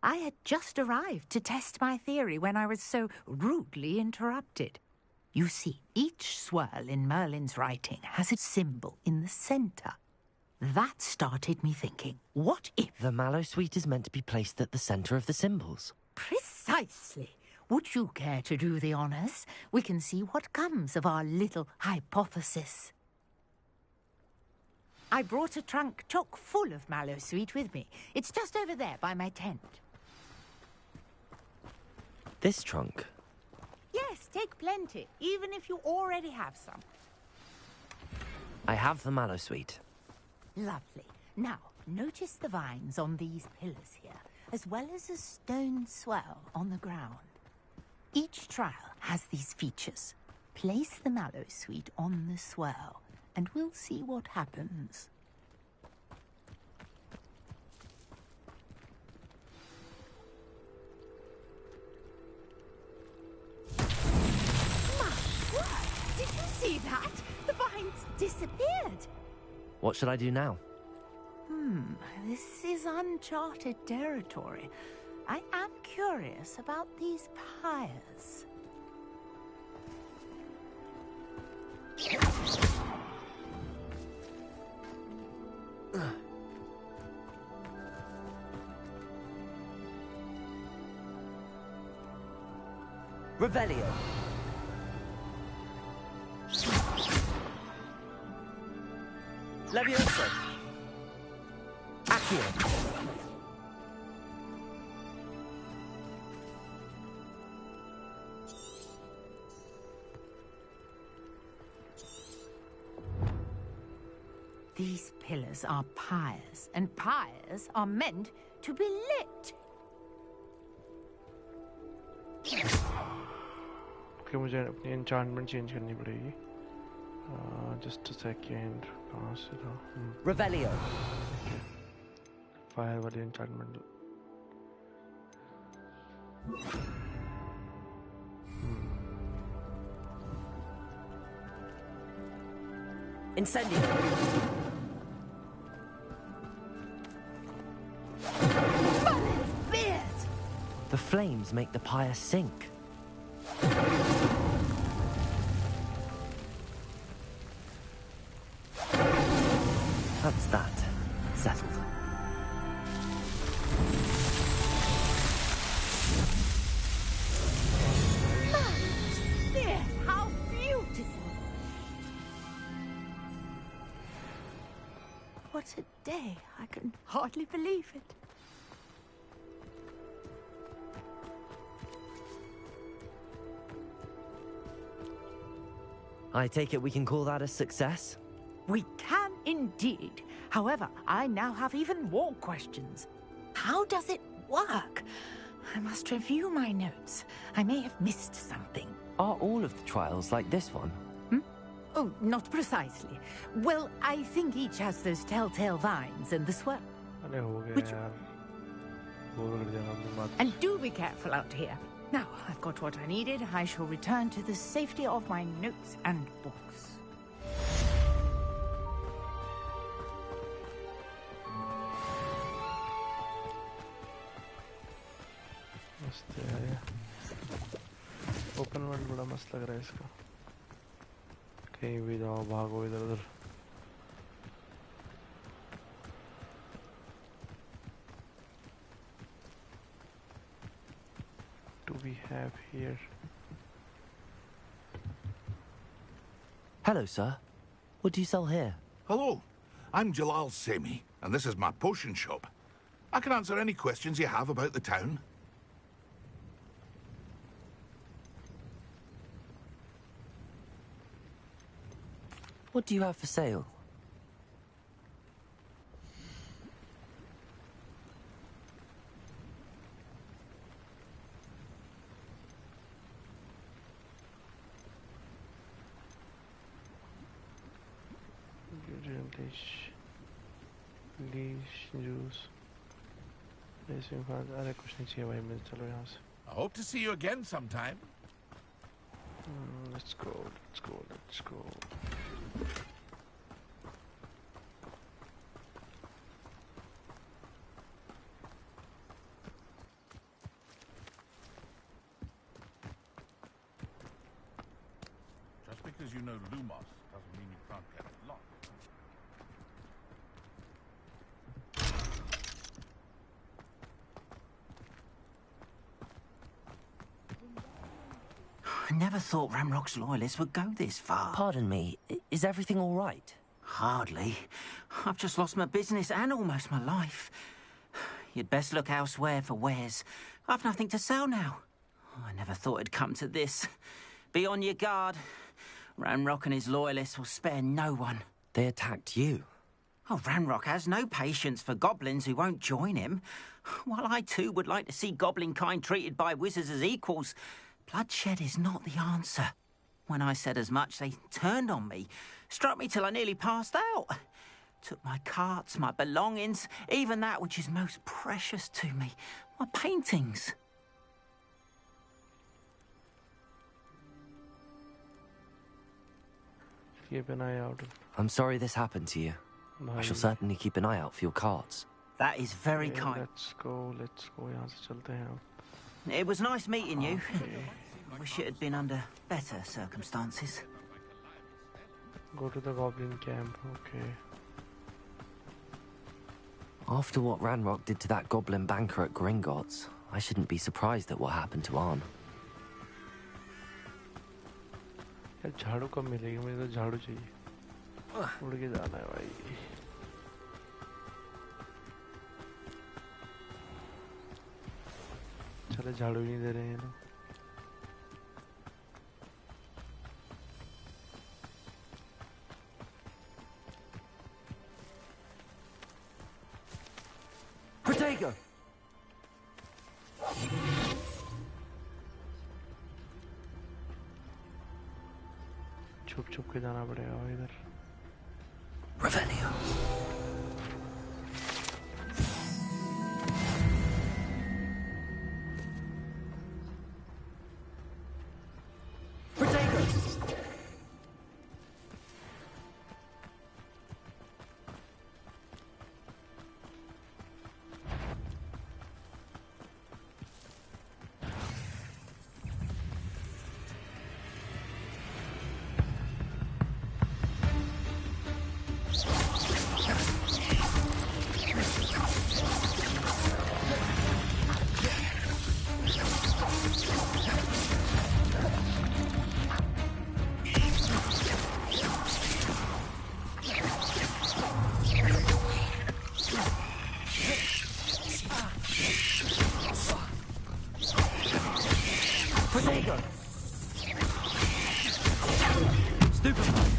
I had just arrived to test my theory when I was so rudely interrupted. You see, each swirl in Merlin's writing has a symbol in the center. That started me thinking, what if... The Mallowsweet is meant to be placed at the center of the symbols. Precisely. Would you care to do the honors? We can see what comes of our little hypothesis. I brought a trunk chock full of Mallowsweet with me. It's just over there by my tent. This trunk? Yes, take plenty, even if you already have some. I have the Mallowsweet. Lovely. Now, notice the vines on these pillars here, as well as a stone swell on the ground. Each trial has these features. Place the Mallowsweet on the swell, and we'll see what happens. Did you see that? The vines disappeared. What should I do now? This is uncharted territory. I am curious about these pyres. Revelio. Levioso. Accio. These pillars are pyres, and pyres are meant to be lit. Okay मुझे अपनी enchantment change करनी पड़ेगी just a second कहाँ से था Revelio. Fire वाली enchantment Incendio! Bullets, beers! The flames make the pyre sink. That's that. Settled. Beers, how beautiful! What a day. I can hardly believe it. I take it we can call that a success? We can indeed. However, I now have even more questions. How does it work? I must review my notes. I may have missed something. Are all of the trials like this one? Oh, not precisely. Well, I think each has those telltale vines and the swirl. अरे हो गया Which- यार bore कर दिया आपने बात And do be careful out here. Now, I've got what I needed. I shall return to the safety of my notes and books. मस्त है यार ये ओपन वर्ल्ड बड़ा मस्त लग रहा है इसका कहीं भी जाओ भागो इधर उधर do we have here Hello, sir. What do you sell here? Hello, I'm Jalal Semi, and this is my potion shop. I can answer any questions you have about the town. What do you have for sale? leash juice अरे कुछ नहीं चाहिए भाई मुझे चलो यहाँ से I hope to see you again sometime. let's go Just because you know Lumos doesn't mean you can't get a lot. I never thought Ramrock's loyalists would go this far. Pardon me, is everything all right? Hardly. I've just lost my business and almost my life. You'd best look elsewhere for wares. I've nothing to sell now. I never thought it'd come to this. Be on your guard. Ramrock and his loyalists will spare no one. They attacked you. Oh, Ramrock has no patience for goblins who won't join him. While I too would like to see goblin kind treated by wizards as equals, bloodshed is not the answer. When I said as much, they turned on me, struck me till I nearly passed out. Took my carts, my belongings, even that which is most precious to me, my paintings. keep an eye out I'm sorry this happened to you. I shall certainly keep an eye out for your cards. That is very kind. let's go यहाँ से चलते हैं अब It was nice meeting you. I wish it had been under better circumstances. go to the goblin camp okay After what Ranrock did to that goblin banker at Gringotts, I shouldn't be surprised at what happened to Arn. यार झाड़ू कब मिलेगी मुझे तो झाड़ू चाहिए उड़ के जाना है भाई चले झाड़ू ही नहीं दे रहे हैं लोग Protego! छुप छुप के जाना पड़ेगा भाई इधर Revelio. Protego! Stupefy!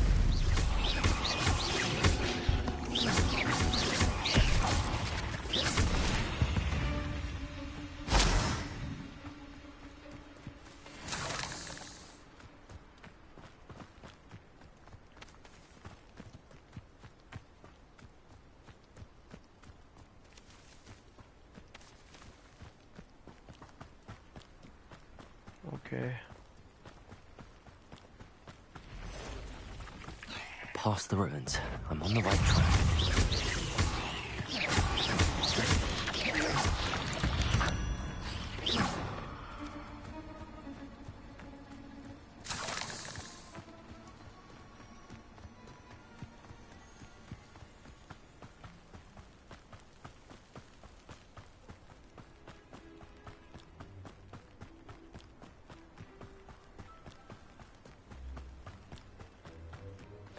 Okay. Past the ruins. I'm on the right track.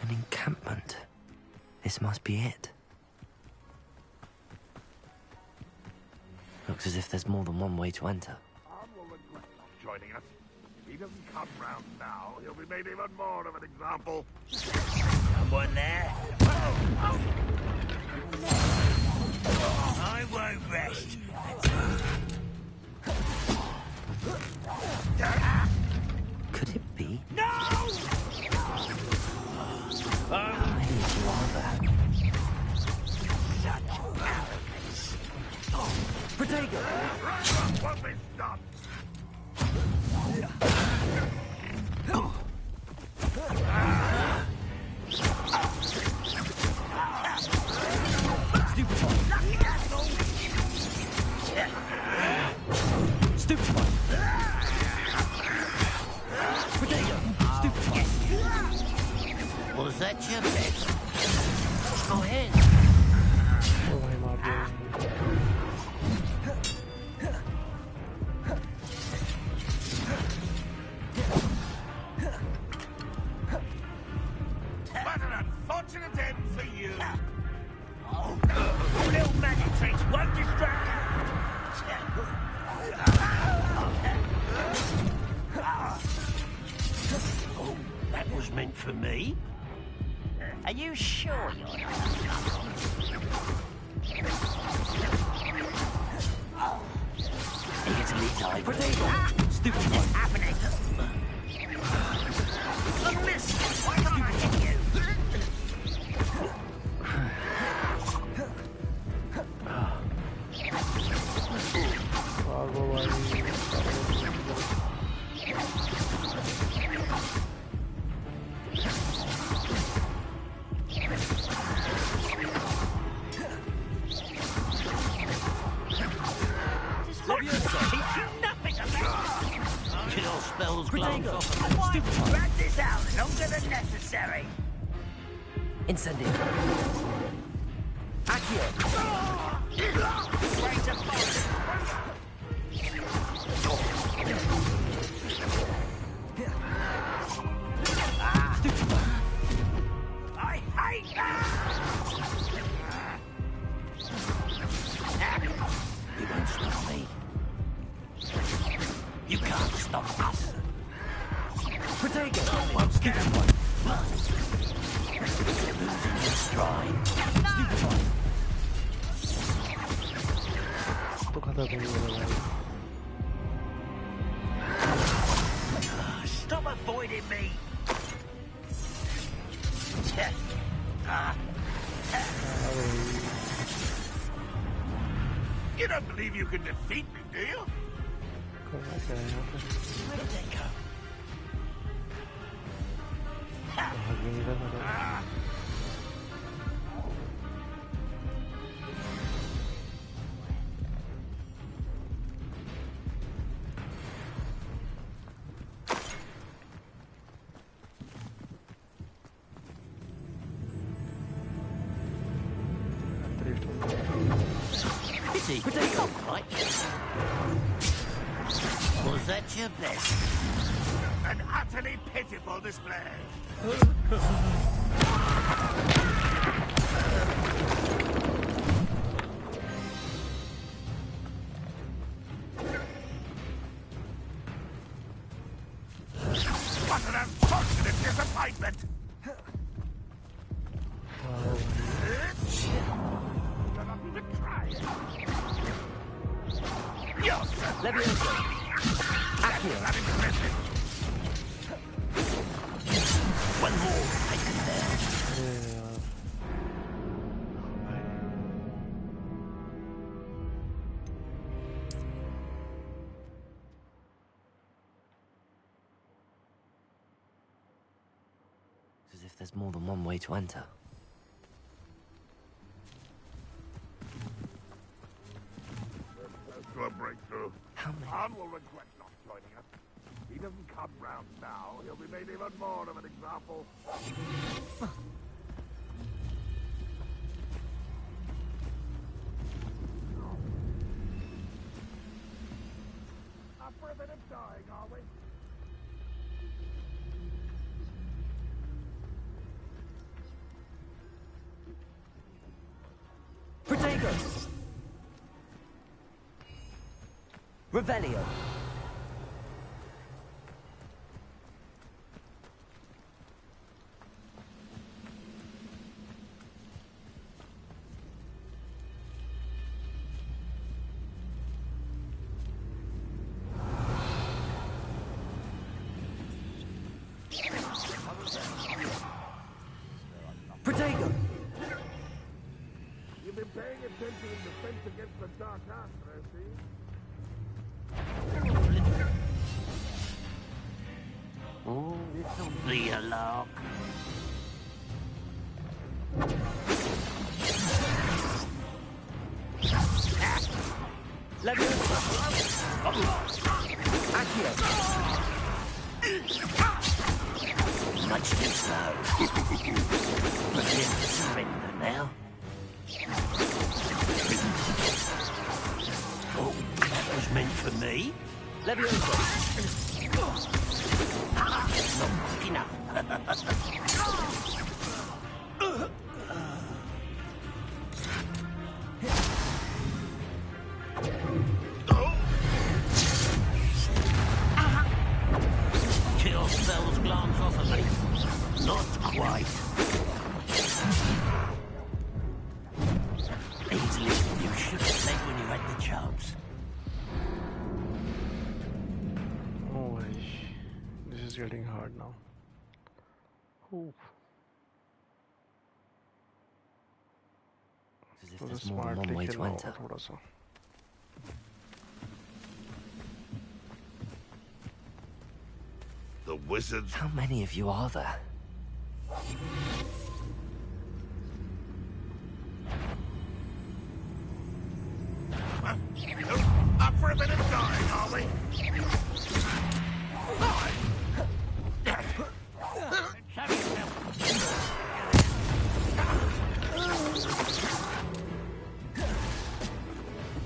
An encampment. This must be it. Looks as if there's more than one way to enter. Will regret not joining us. If he doesn't come round now, he'll be made even more of an example. Someone there? I won't rest. Could it be? No! How many of you are there? Such arrogance. Protego! What is done? Stupefy! Protego! Stupefy! Was that your bet? Go ahead. Oh भाई मार दिया What an unfortunate end for you. Oh, little magic tricks won't distract Oh, that was meant for me. Are you sure you're not? It's me time. Protego! Stupefy! What's happening? A miss! Why can't I hit you? भागो भाई Nothing about kill spells glance off. Why drag this out longer than necessary? Incendio. Accio! Great opponent. I hate that! You won't stop me. You can't stop us. Protego! Won't scare one. You're losing your stride. Stupefy! तो खतरा नहीं होगा भाई Stop avoiding me. You don't believe you can defeat me, do you? करना क्या है यहाँ पे Where did they go? भाग भी नहीं रहा Pity. Protego! Right. Was that your best? An utterly pitiful display. What an unfortunate disappointment! You're not even trying. Yes! Levioso. Accio. That is impressive. One more, I can there. As if there's more than one way to enter. To a breakthrough. How many? Han will regret not joining us. If he doesn't come round now, he'll be made even more of an example. Up for a bit of dying, are we? Protego. Revelio. Protego. You've been paying attention in defense against the Dark Arts, I see. Oh, this'll be a lark. Levioso. Accio. Much too slow. But let's surrender now. Oh, that was meant for me. Levioso. Not quick enough. Chill spells glance off of me. Not quite. Ainsley, you should have led when you had the chance. Oh, this is getting hard now. Ooh. As if there's more than one way to enter. थोड़ा सा. The wizards. How many of you are there? Up for a bit of dying, are we?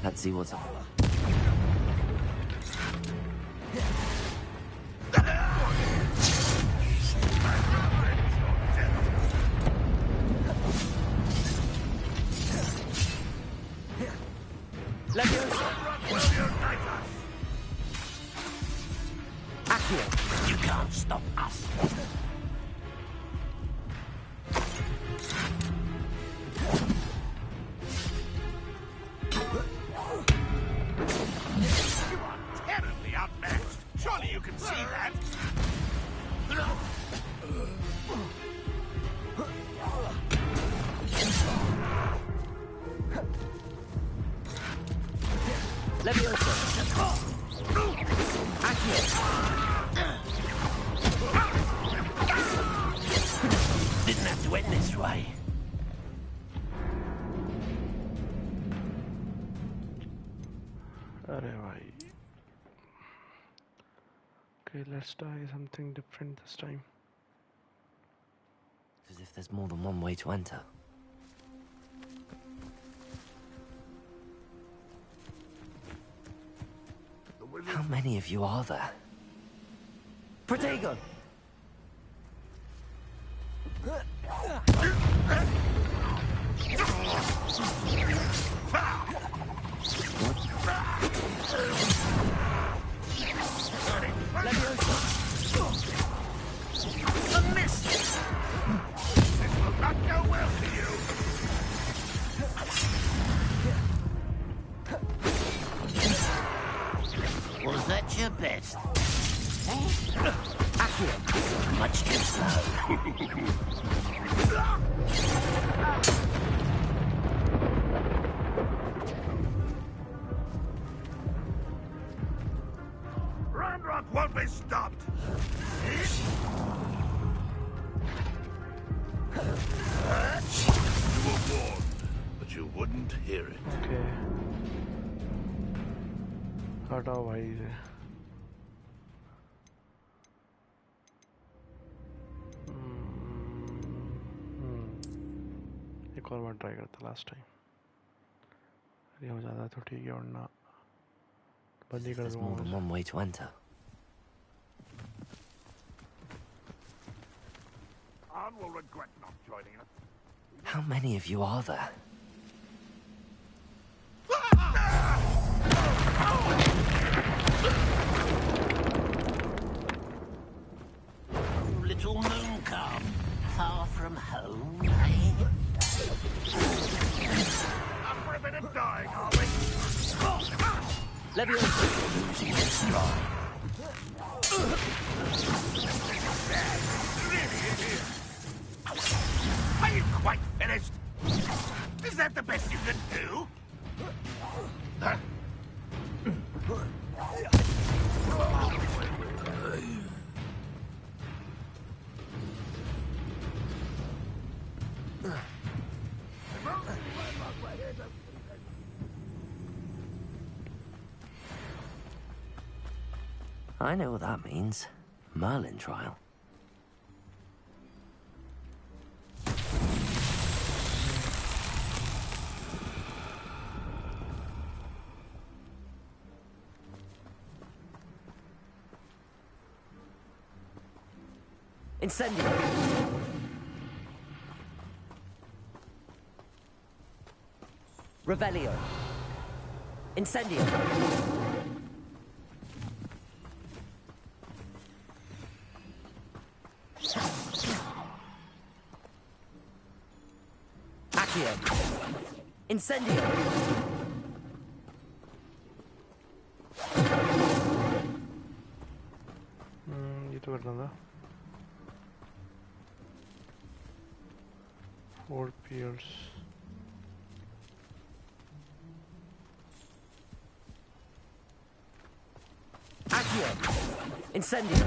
Let's see what's up. Accio. You can't stop us. You are terribly outmatched. Surely you can see that. Levioso. Accio. Didn't have to end this way. अरे भाई. Okay, let's try something different this time. As if there's more than one way to enter. How many of you are there? Protego. Accio, much too slow. Ranrock won't be stopped! You were warned, but you wouldn't hear it. Okay. हटाओ भाई से. एक और बार try करता last time. ये हो जाता तो ठीक है वरना बंद ही कर There's more than दूंगा. one way to enter. Anne will regret not joining us. How many of you are there? Little moon calf, far from home. Up for a bit of dying, are we? Leviosa! Losing your stride. Are you quite finished? Is that the best you can do? Huh? I know what that means. Merlin trial. Incendio! Revelio! Incendio! Accio! Incendio! ये तो करना था. 4 peers. Accio! Incendio!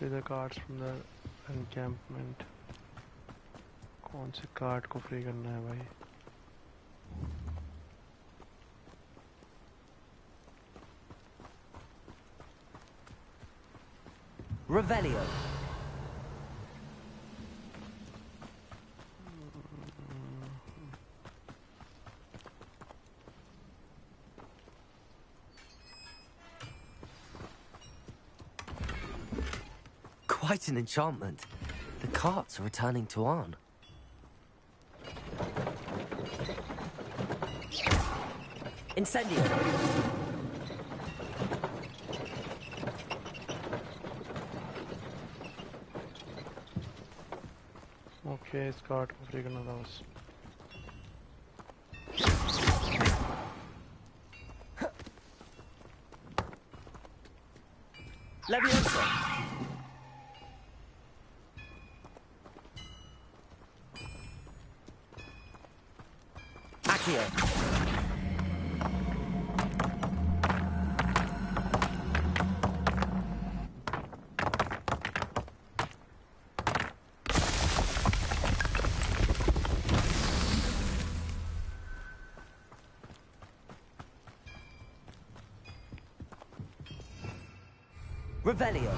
Free the cards from the encampment. कौन से card को free करना है भाई? Revelio! Quite an enchantment. The carts are returning to Arn. Incendio! Okay, इस कार्ड को फ्री करना था बस. Leviosa! Accio! Revelio.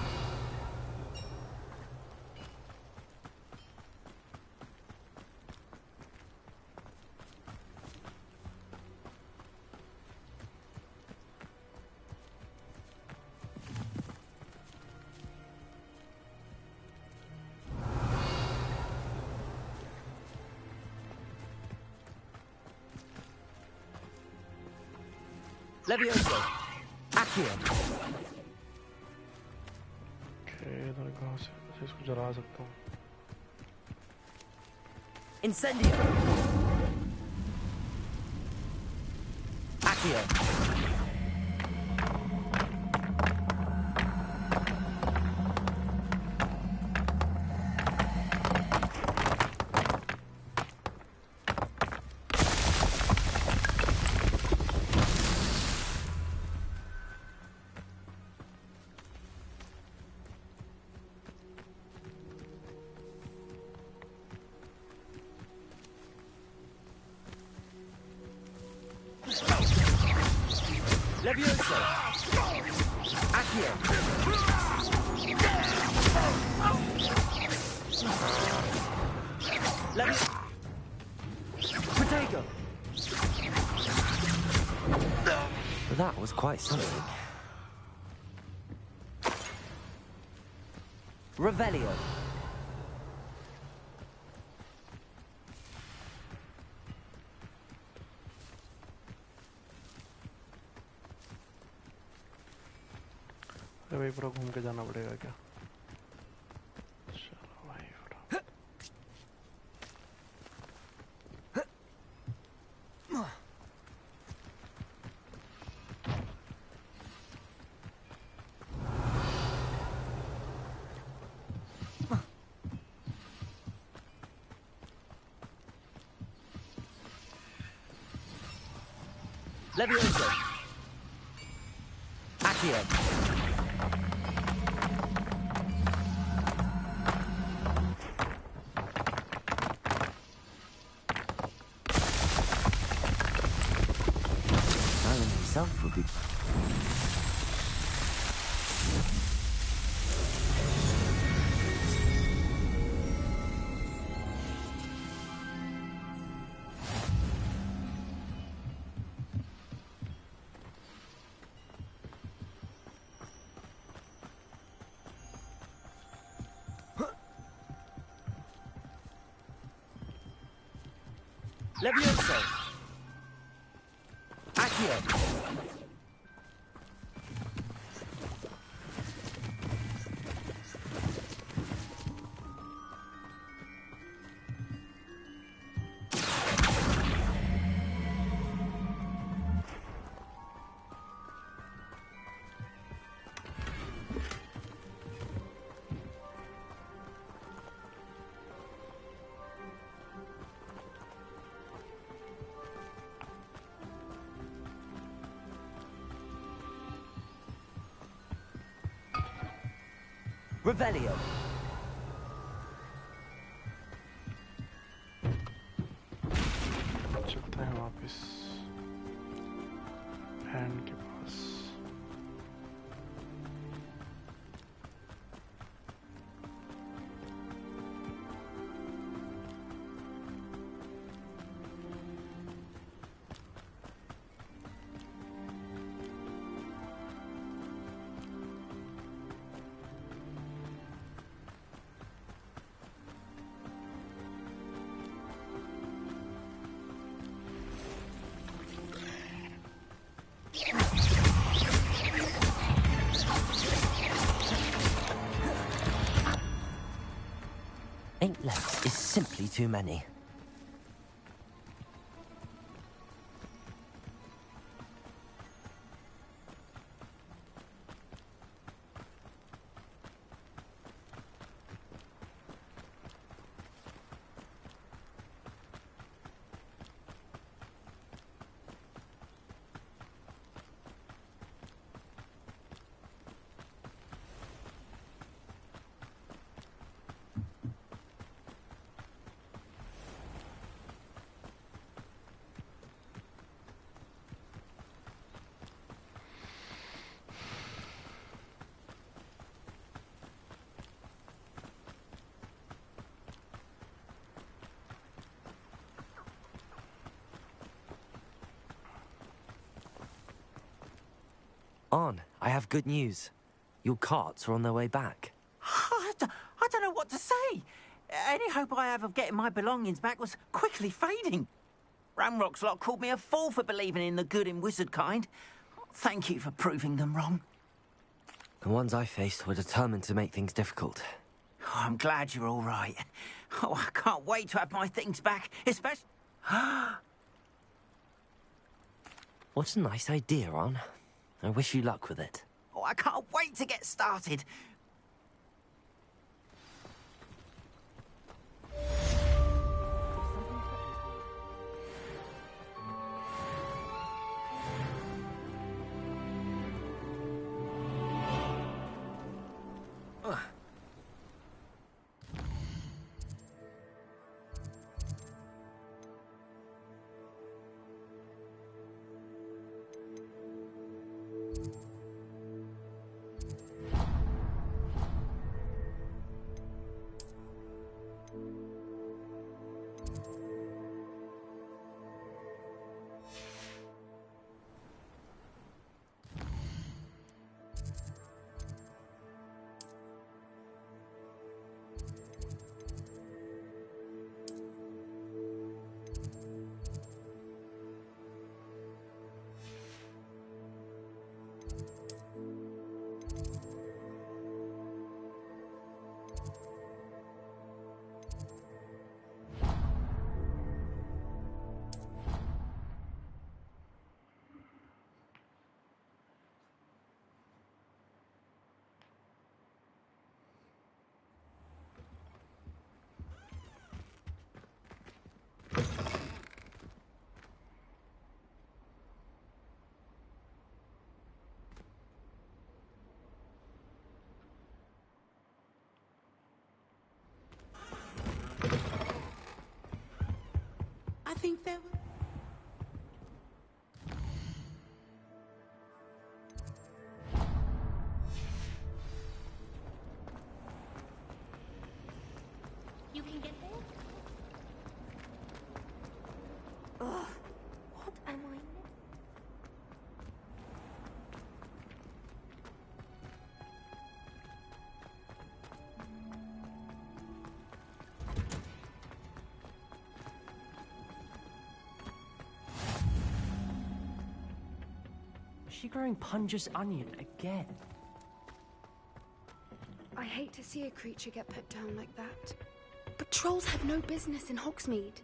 Levioso. Accio. इधर कहाँ से इसको जला सकता हूँ? Incendio. Accio. Levioso. Accio. Protego. That was quite something. Revelio. अरे भाई पूरा घूम के जाना पड़ेगा क्या? चलो भाई पूरा Levioso. Accio. Alan himself would be... Levioso. Accio. Revelio. चलते हैं वापस हैंड के पास. Ain't left is simply too many. Arn, I have good news. Your carts are on their way back. I don't know what to say. Any hope I have of getting my belongings back was quickly fading. Ramrock's lot called me a fool for believing in the good in wizard kind. Thank you for proving them wrong. The ones I faced were determined to make things difficult. Oh, I'm glad you're all right. Oh, I can't wait to have my things back, especially... What a nice idea, Arn. I wish you luck with it. Oh, I can't wait to get started. I think there were... You can get there? Ugh, what am I? Is she growing Punja's onion again? I hate to see a creature get put down like that. But trolls have no business in Hogsmeade.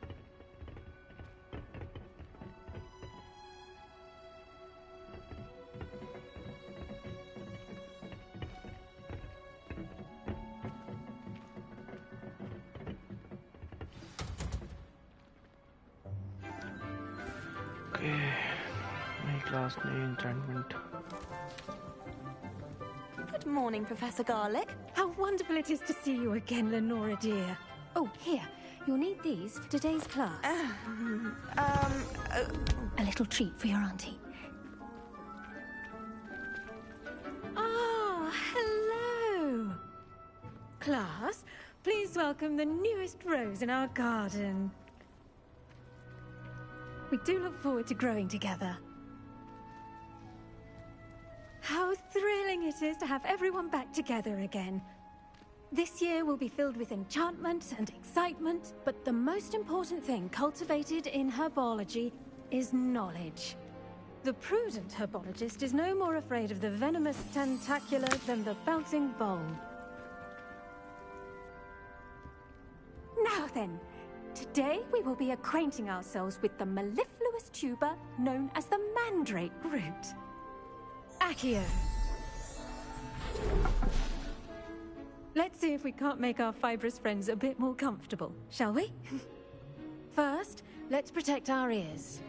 Okay, my class name enchantment. Good morning, Professor Garlick. How wonderful it is to see you again, Lenora dear. Oh, here. You'll need these for today's class. A little treat for your auntie. Ah, hello. Class, please welcome the newest rose in our garden. We do look forward to growing together. How thrilling it is to have everyone back together again. This year will be filled with enchantment and excitement, but the most important thing cultivated in herbology is knowledge. The prudent herbologist is no more afraid of the venomous tentacular than the bouncing vole. Now then, today we will be acquainting ourselves with the mellifluous tuber known as the mandrake root. Accio. Let's see if we can't make our fibrous friends a bit more comfortable, shall we? First, let's protect our ears.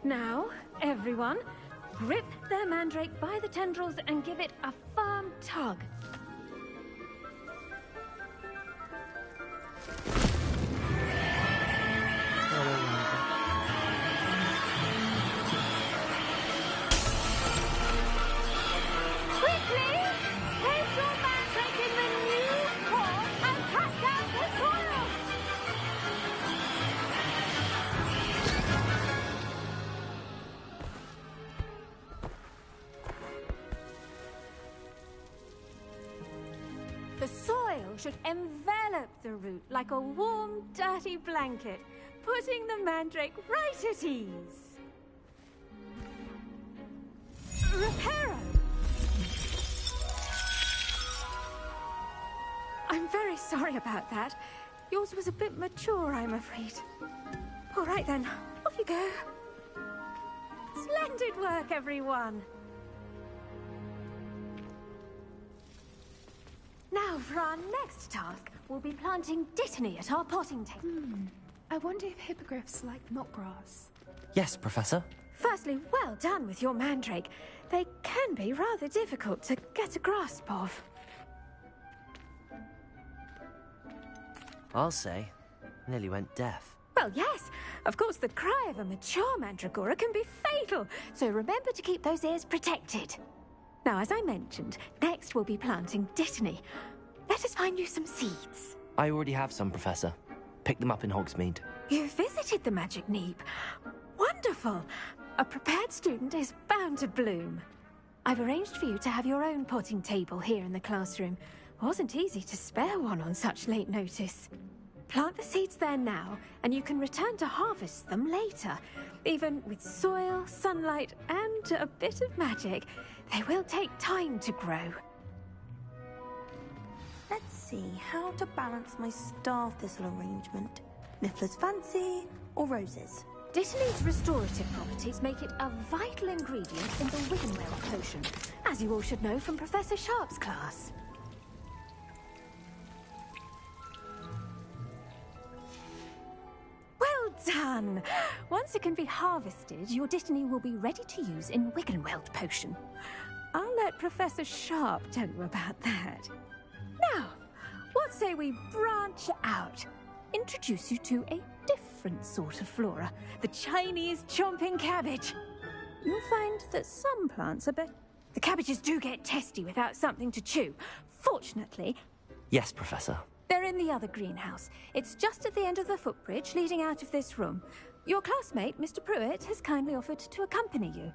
Now, everyone, grip their mandrake by the tendrils and give it a firm tug. Quickly! Place your mandrake in the new pot and cut down the soil! should envelop the root like a warm, dirty blanket, putting the mandrake right at ease. Reparo! I'm very sorry about that. Yours was a bit mature, I'm afraid. All right then, off you go. Splendid work, everyone. Now, for our next task, we'll be planting dittany at our potting table. I wonder if hippogriffs like knotgrass. Yes, Professor. Firstly, well done with your mandrake. They can be rather difficult to get a grasp of. I'll say, nearly went deaf. Well, yes. Of course, the cry of a mature mandragora can be fatal, so remember to keep those ears protected. Now, as I mentioned, next we'll be planting dittany. Let us find you some seeds. I already have some, Professor. Picked them up in Hogsmeade. You visited the Magic Neep. Wonderful. A prepared student is bound to bloom. I've arranged for you to have your own potting table here in the classroom. Wasn't easy to spare one on such late notice. Plant the seeds there now, and you can return to harvest them later. Even with soil, sunlight, and a bit of magic, they will take time to grow. Let's see how to balance my star thistle arrangement. Niffler's fancy or roses? Dittany's restorative properties make it a vital ingredient in the Wiggenweld potion, as you all should know from Professor Sharp's class. Well done! Once it can be harvested, your dittany will be ready to use in Wiggenweld potion. I'll let Professor Sharp tell you about that. Now, what say we branch out? Introduce you to a different sort of flora, the Chinese chomping cabbage. You'll find that some plants are better. The cabbages do get testy without something to chew. Fortunately, Yes, Professor. they're in the other greenhouse. It's just at the end of the footbridge leading out of this room. Your classmate, Mr. Pruitt, has kindly offered to accompany you.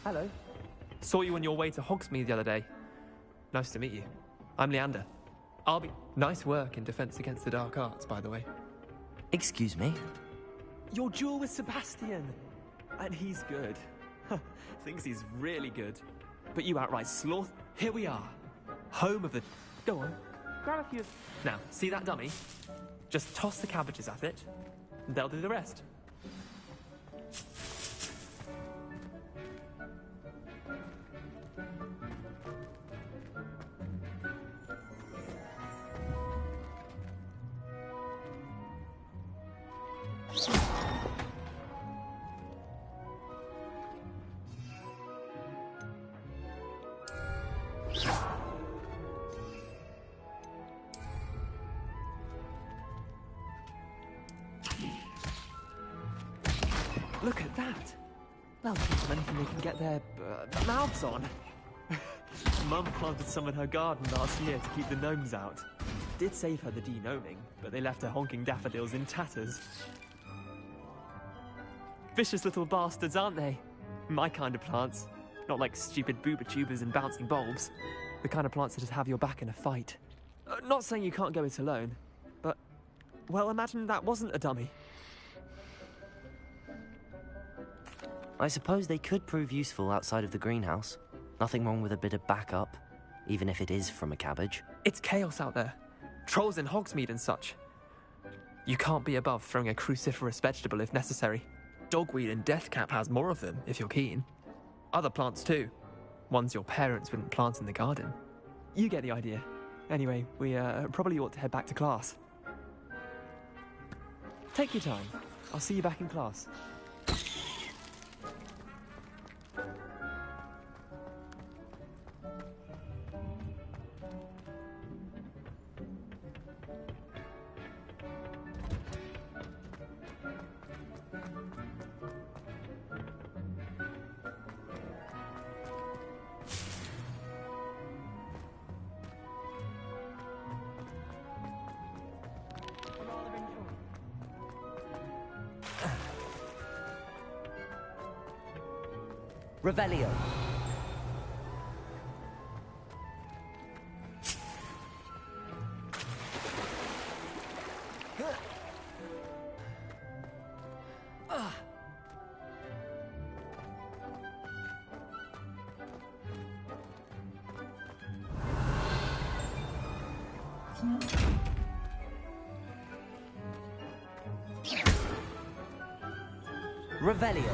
Hello. Saw you on your way to Hogsmeade the other day. Nice to meet you. I'm Leander. Nice work in Defense Against the Dark Arts, by the way. Excuse me? Your duel with Sebastian! And he's good. Thinks he's really good. But you outright sloth. Here we are. Home of the... Go on. Grab a few... Now, see that dummy? Just toss the cabbages at it. And they'll do the rest. Look at that! Well, give them anything they can get their mouths on. Mum planted some in her garden last year to keep the gnomes out. Did save her the de-gnoming, but they left her honking daffodils in tatters. Vicious little bastards, aren't they? My kind of plants. Not like stupid booba tubers and bouncing bulbs. The kind of plants that just have your back in a fight. Not saying you can't go it alone, but... Well, imagine that wasn't a dummy. I suppose they could prove useful outside of the greenhouse. Nothing wrong with a bit of backup, even if it is from a cabbage. It's chaos out there. Trolls in Hogsmeade and such. You can't be above throwing a cruciferous vegetable if necessary. Dogweed and deathcap has more of them, if you're keen. Other plants too. Ones your parents wouldn't plant in the garden. You get the idea. Anyway, we probably ought to head back to class. Take your time. I'll see you back in class. Revelio. Revelio.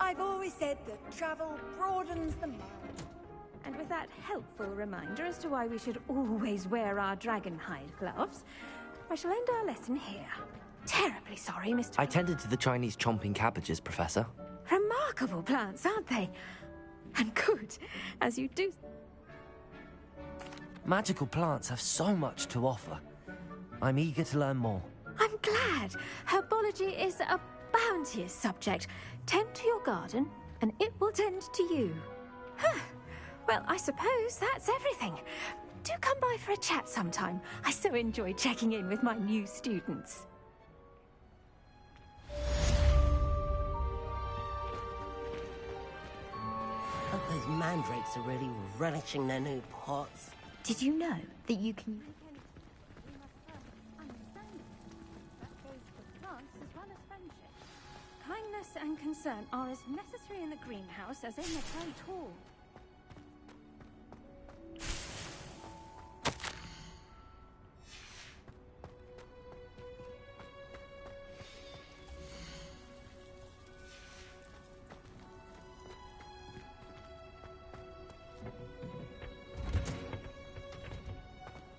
I've always said that travel broadens the mind. And with that helpful reminder as to why we should always wear our dragon hide gloves, I shall end our lesson here. Terribly sorry, Mr. I tended to the Chinese chomping cabbages, Professor. Remarkable plants, aren't they? And good, as you do. Magical plants have so much to offer. I'm eager to learn more. I'm glad. Herbology is a bounteous subject. Tend to your garden, and it will tend to you. Huh. Well, I suppose that's everything. Do come by for a chat sometime. I so enjoy checking in with my new students. Hope those mandrakes are really relishing their new pots. Did you know that you can... Kindness and concern are as necessary in the greenhouse as in the great hall.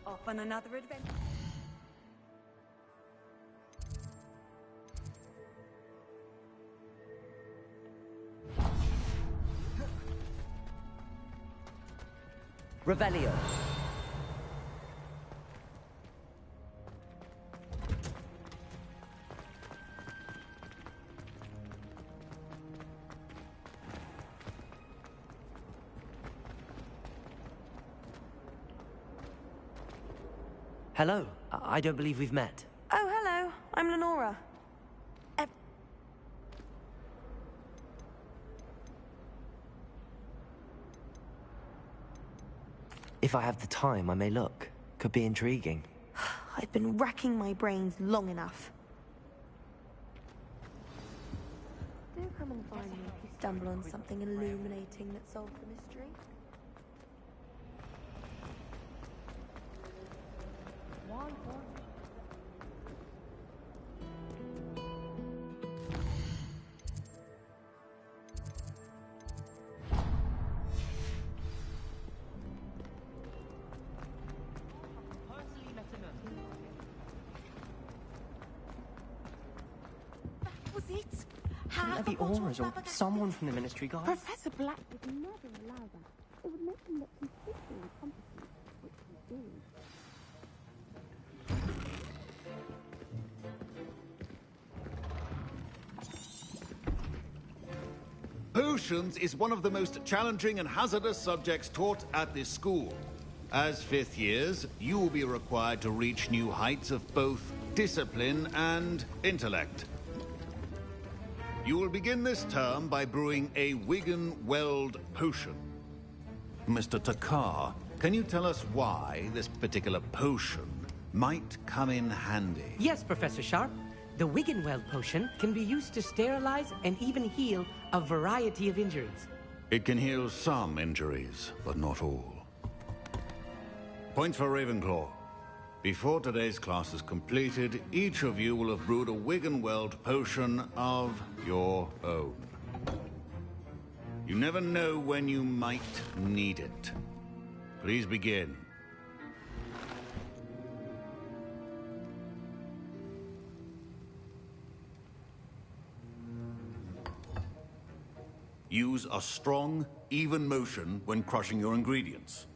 Off on another adventure. Revelio. Hello. I don't believe we've met. Oh, hello. I'm Lenora. If I have the time, I may look. Could be intriguing. I've been racking my brains long enough. Do come and find me if you stumble on something illuminating that solves the mystery. Was it? The auras or someone from the ministry, guys. Professor Black would never allow that. It would make them look completely incompetent, which we do. Potions is one of the most challenging and hazardous subjects taught at this school. As fifth years, you will be required to reach new heights of both discipline and intellect. You will begin this term by brewing a Wigan-Weld potion. Mr. Takar, can you tell us why this particular potion might come in handy? Yes, Professor Sharp. The Wiggenweld potion can be used to sterilize and even heal a variety of injuries. It can heal some injuries, but not all. Points for Ravenclaw. Before today's class is completed, each of you will have brewed a Wiggenweld potion of your own. You never know when you might need it. Please begin. Use a strong, even motion when crushing your ingredients.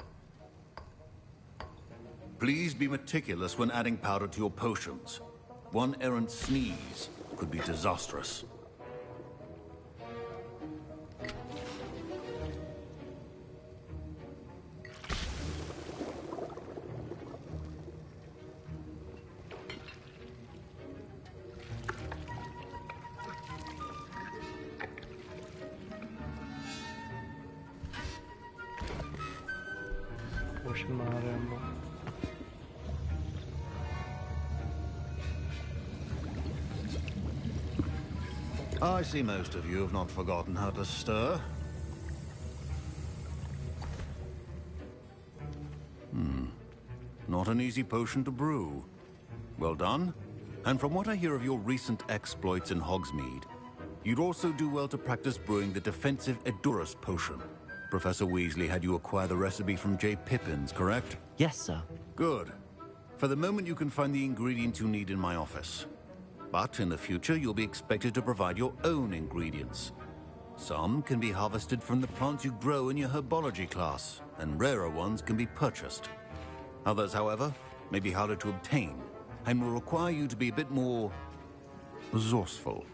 Please be meticulous when adding powder to your potions. One errant sneeze could be disastrous. पोशन मार रहे हैं हम लोग. I see most of you have not forgotten how to stir. Not an easy potion to brew. Well done. And from what I hear of your recent exploits in Hogsmeade, you'd also do well to practice brewing the defensive Edurus potion. Professor Weasley had you acquire the recipe from J. Pippin's, correct? Yes, sir. Good. For the moment, you can find the ingredients you need in my office. But in the future, you'll be expected to provide your own ingredients. Some can be harvested from the plants you grow in your herbology class, and rarer ones can be purchased. Others, however, may be harder to obtain, and will require you to be a bit more resourceful.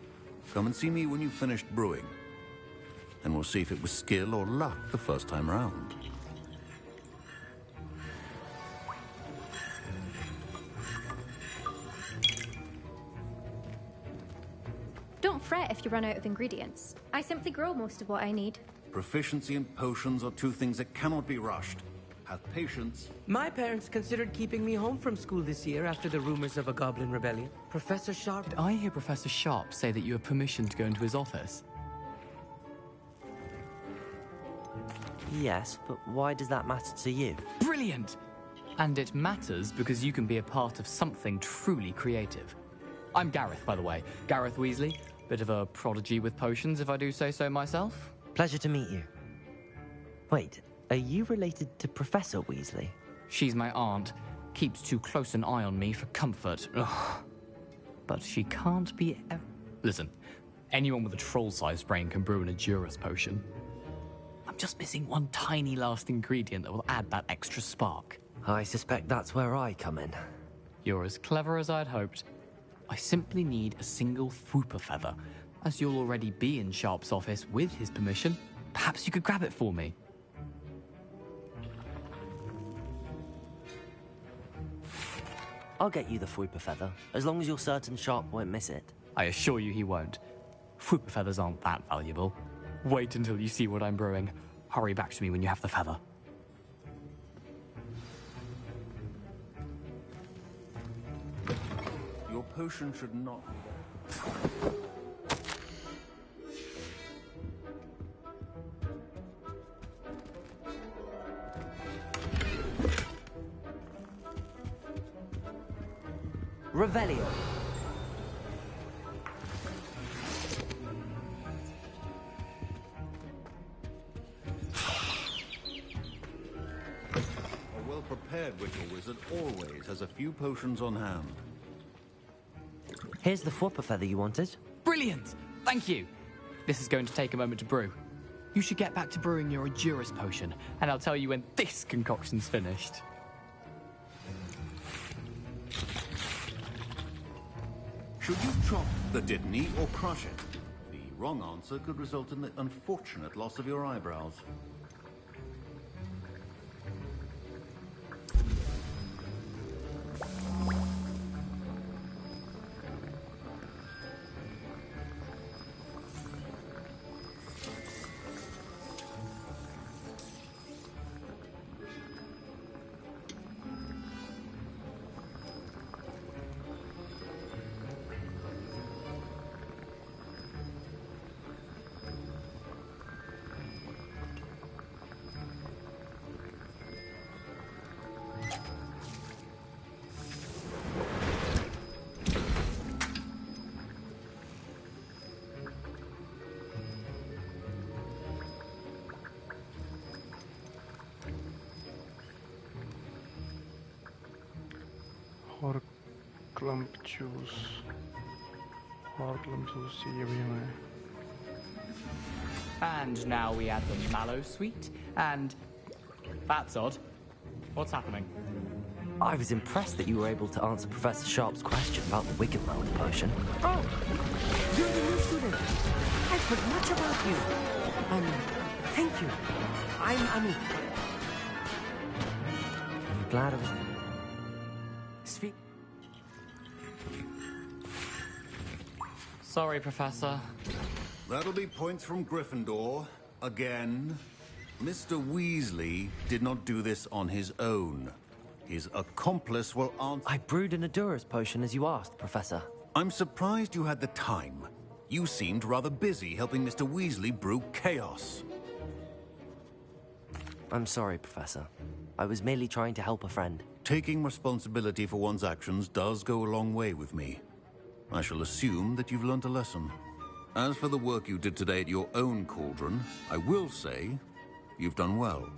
Come and see me when you've finished brewing, and we'll see if it was skill or luck the first time round. Don't fret if you run out of ingredients. I simply grow most of what I need. Proficiency and potions are two things that cannot be rushed. Have patience. My parents considered keeping me home from school this year after the rumors of a goblin rebellion. Professor Sharp... Did I hear Professor Sharp say that you have permission to go into his office? Yes, but why does that matter to you? Brilliant! And it matters because you can be a part of something truly creative. I'm Gareth, by the way. Gareth Weasley. Bit of a prodigy with potions, if I do say so myself. Pleasure to meet you. Wait, are you related to Professor Weasley? She's my aunt. Keeps too close an eye on me for comfort. Ugh. But she can't be... Listen, anyone with a troll-sized brain can brew an Edurus potion. I'm just missing one tiny last ingredient that will add that extra spark. I suspect that's where I come in. You're as clever as I'd hoped. I simply need a single Fwooper feather. As you'll already be in Sharp's office with his permission, perhaps you could grab it for me. I'll get you the Fwooper feather, as long as you're certain Sharp won't miss it. I assure you he won't. Fwooper feathers aren't that valuable. Wait until you see what I'm brewing. Hurry back to me when you have the feather. Your potion should not... Revelio. A well-prepared Wicker Wizard always has a few potions on hand. Here's the Fwooper feather you wanted. Brilliant! Thank you! This is going to take a moment to brew. You should get back to brewing your Edurus potion, and I'll tell you when this concoction's finished. Should you chop the Dittany or crush it? The wrong answer could result in the unfortunate loss of your eyebrows. और clump juice चाहिए भी हमें. And now we add the mallow sweet, and... That's odd. What's happening? I was impressed that you were able to answer Professor Sharp's question about the Wiggenweld potion. Oh, you're the new student. I've heard much about you. Thank you. I'm Ani. Glad I was... Speak... Sorry, Professor. That'll be points from Gryffindor. Again. Mr. Weasley did not do this on his own. His accomplice will answer... I brewed an Adurus potion as you asked, Professor. I'm surprised you had the time. You seemed rather busy helping Mr. Weasley brew chaos. I'm sorry, Professor. I was merely trying to help a friend. Taking responsibility for one's actions does go a long way with me. I shall assume that you've learnt a lesson. As for the work you did today at your own cauldron, I will say you've done well.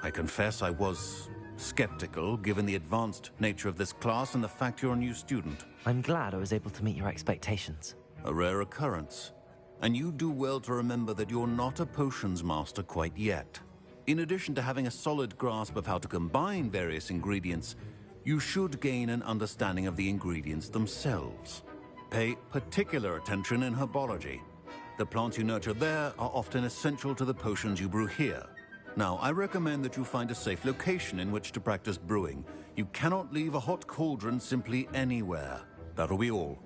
I confess I was skeptical, given the advanced nature of this class and the fact you're a new student. I'm glad I was able to meet your expectations. A rare occurrence. And you do well to remember that you're not a potions master quite yet. In addition to having a solid grasp of how to combine various ingredients, you should gain an understanding of the ingredients themselves. Pay particular attention in herbology. The plants you nurture there are often essential to the potions you brew here. Now, I recommend that you find a safe location in which to practice brewing. You cannot leave a hot cauldron simply anywhere. That'll be all.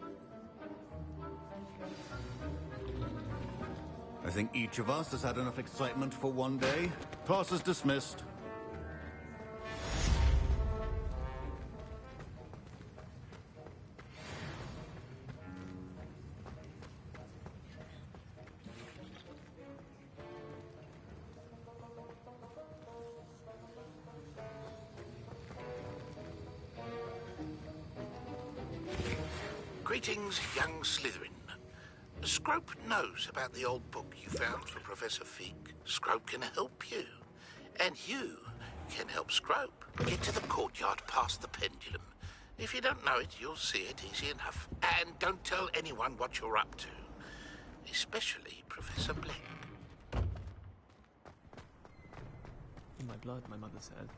I think each of us has had enough excitement for one day. Class is dismissed. Greetings, young Slytherin. Scrope knows about the old book you found for Professor Fig. Scrope can help you. And you can help Scrope. Get to the courtyard past the pendulum. If you don't know it, you'll see it easy enough. And don't tell anyone what you're up to. Especially Professor Black. In my blood, my mother said.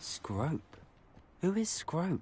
Scrope? Who is Scrope?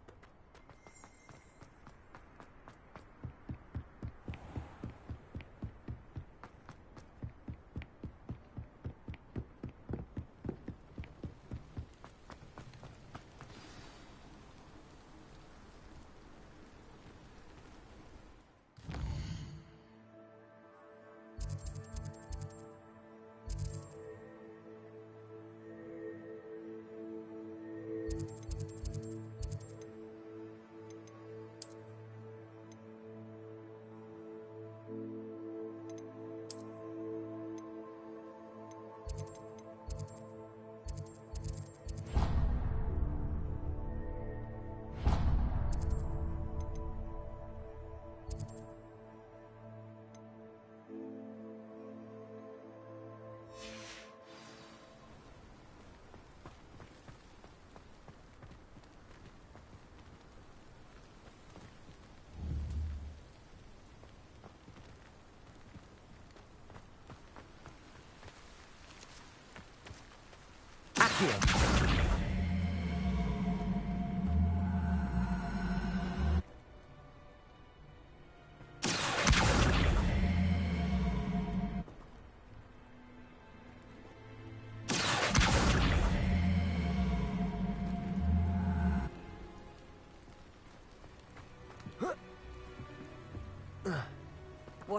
Accio.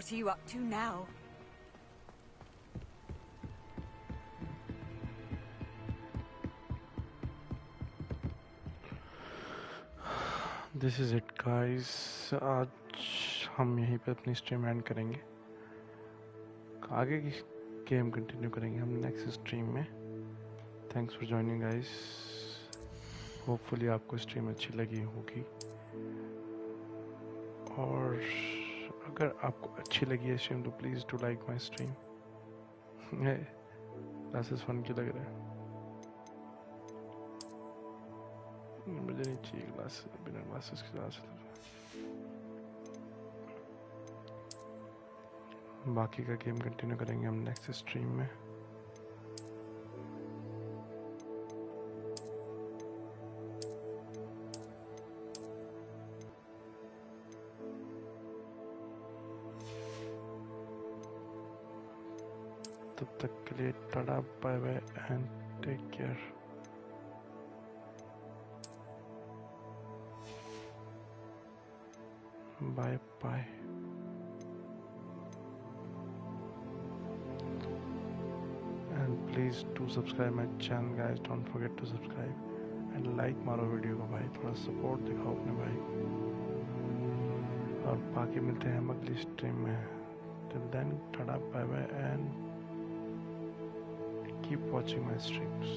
What are you up to now? This is it guys, आज हम यहीं पे अपनी stream and करेंगे। आगे की game continue करेंगे हम नेक्स्ट स्ट्रीम में। Thanks for joining guys, hopefully आपको स्ट्रीम अच्छी लगी होगी, और अगर आपको अच्छी लगी है स्ट्रीम तो please do like my stream. Classes fun क्यों लग रहा है? मुझे नहीं चाहिए क्लास, बिना क्लासेस की क्लास। बाकी का गेम कंटिन्यू करेंगे हम नेक्स्ट स्ट्रीम में। तब तक के लिए tata bye bye and take care. Bye bye. And please do subscribe my channel guys, don't forget to subscribe and like मारो वीडियो को भाई, थोड़ा सपोर्ट दिखाओ अपने भाई, और बाकी मिलते हैं हम अगली स्ट्रीम में। Till then, tada bye bye and keep watching my streams.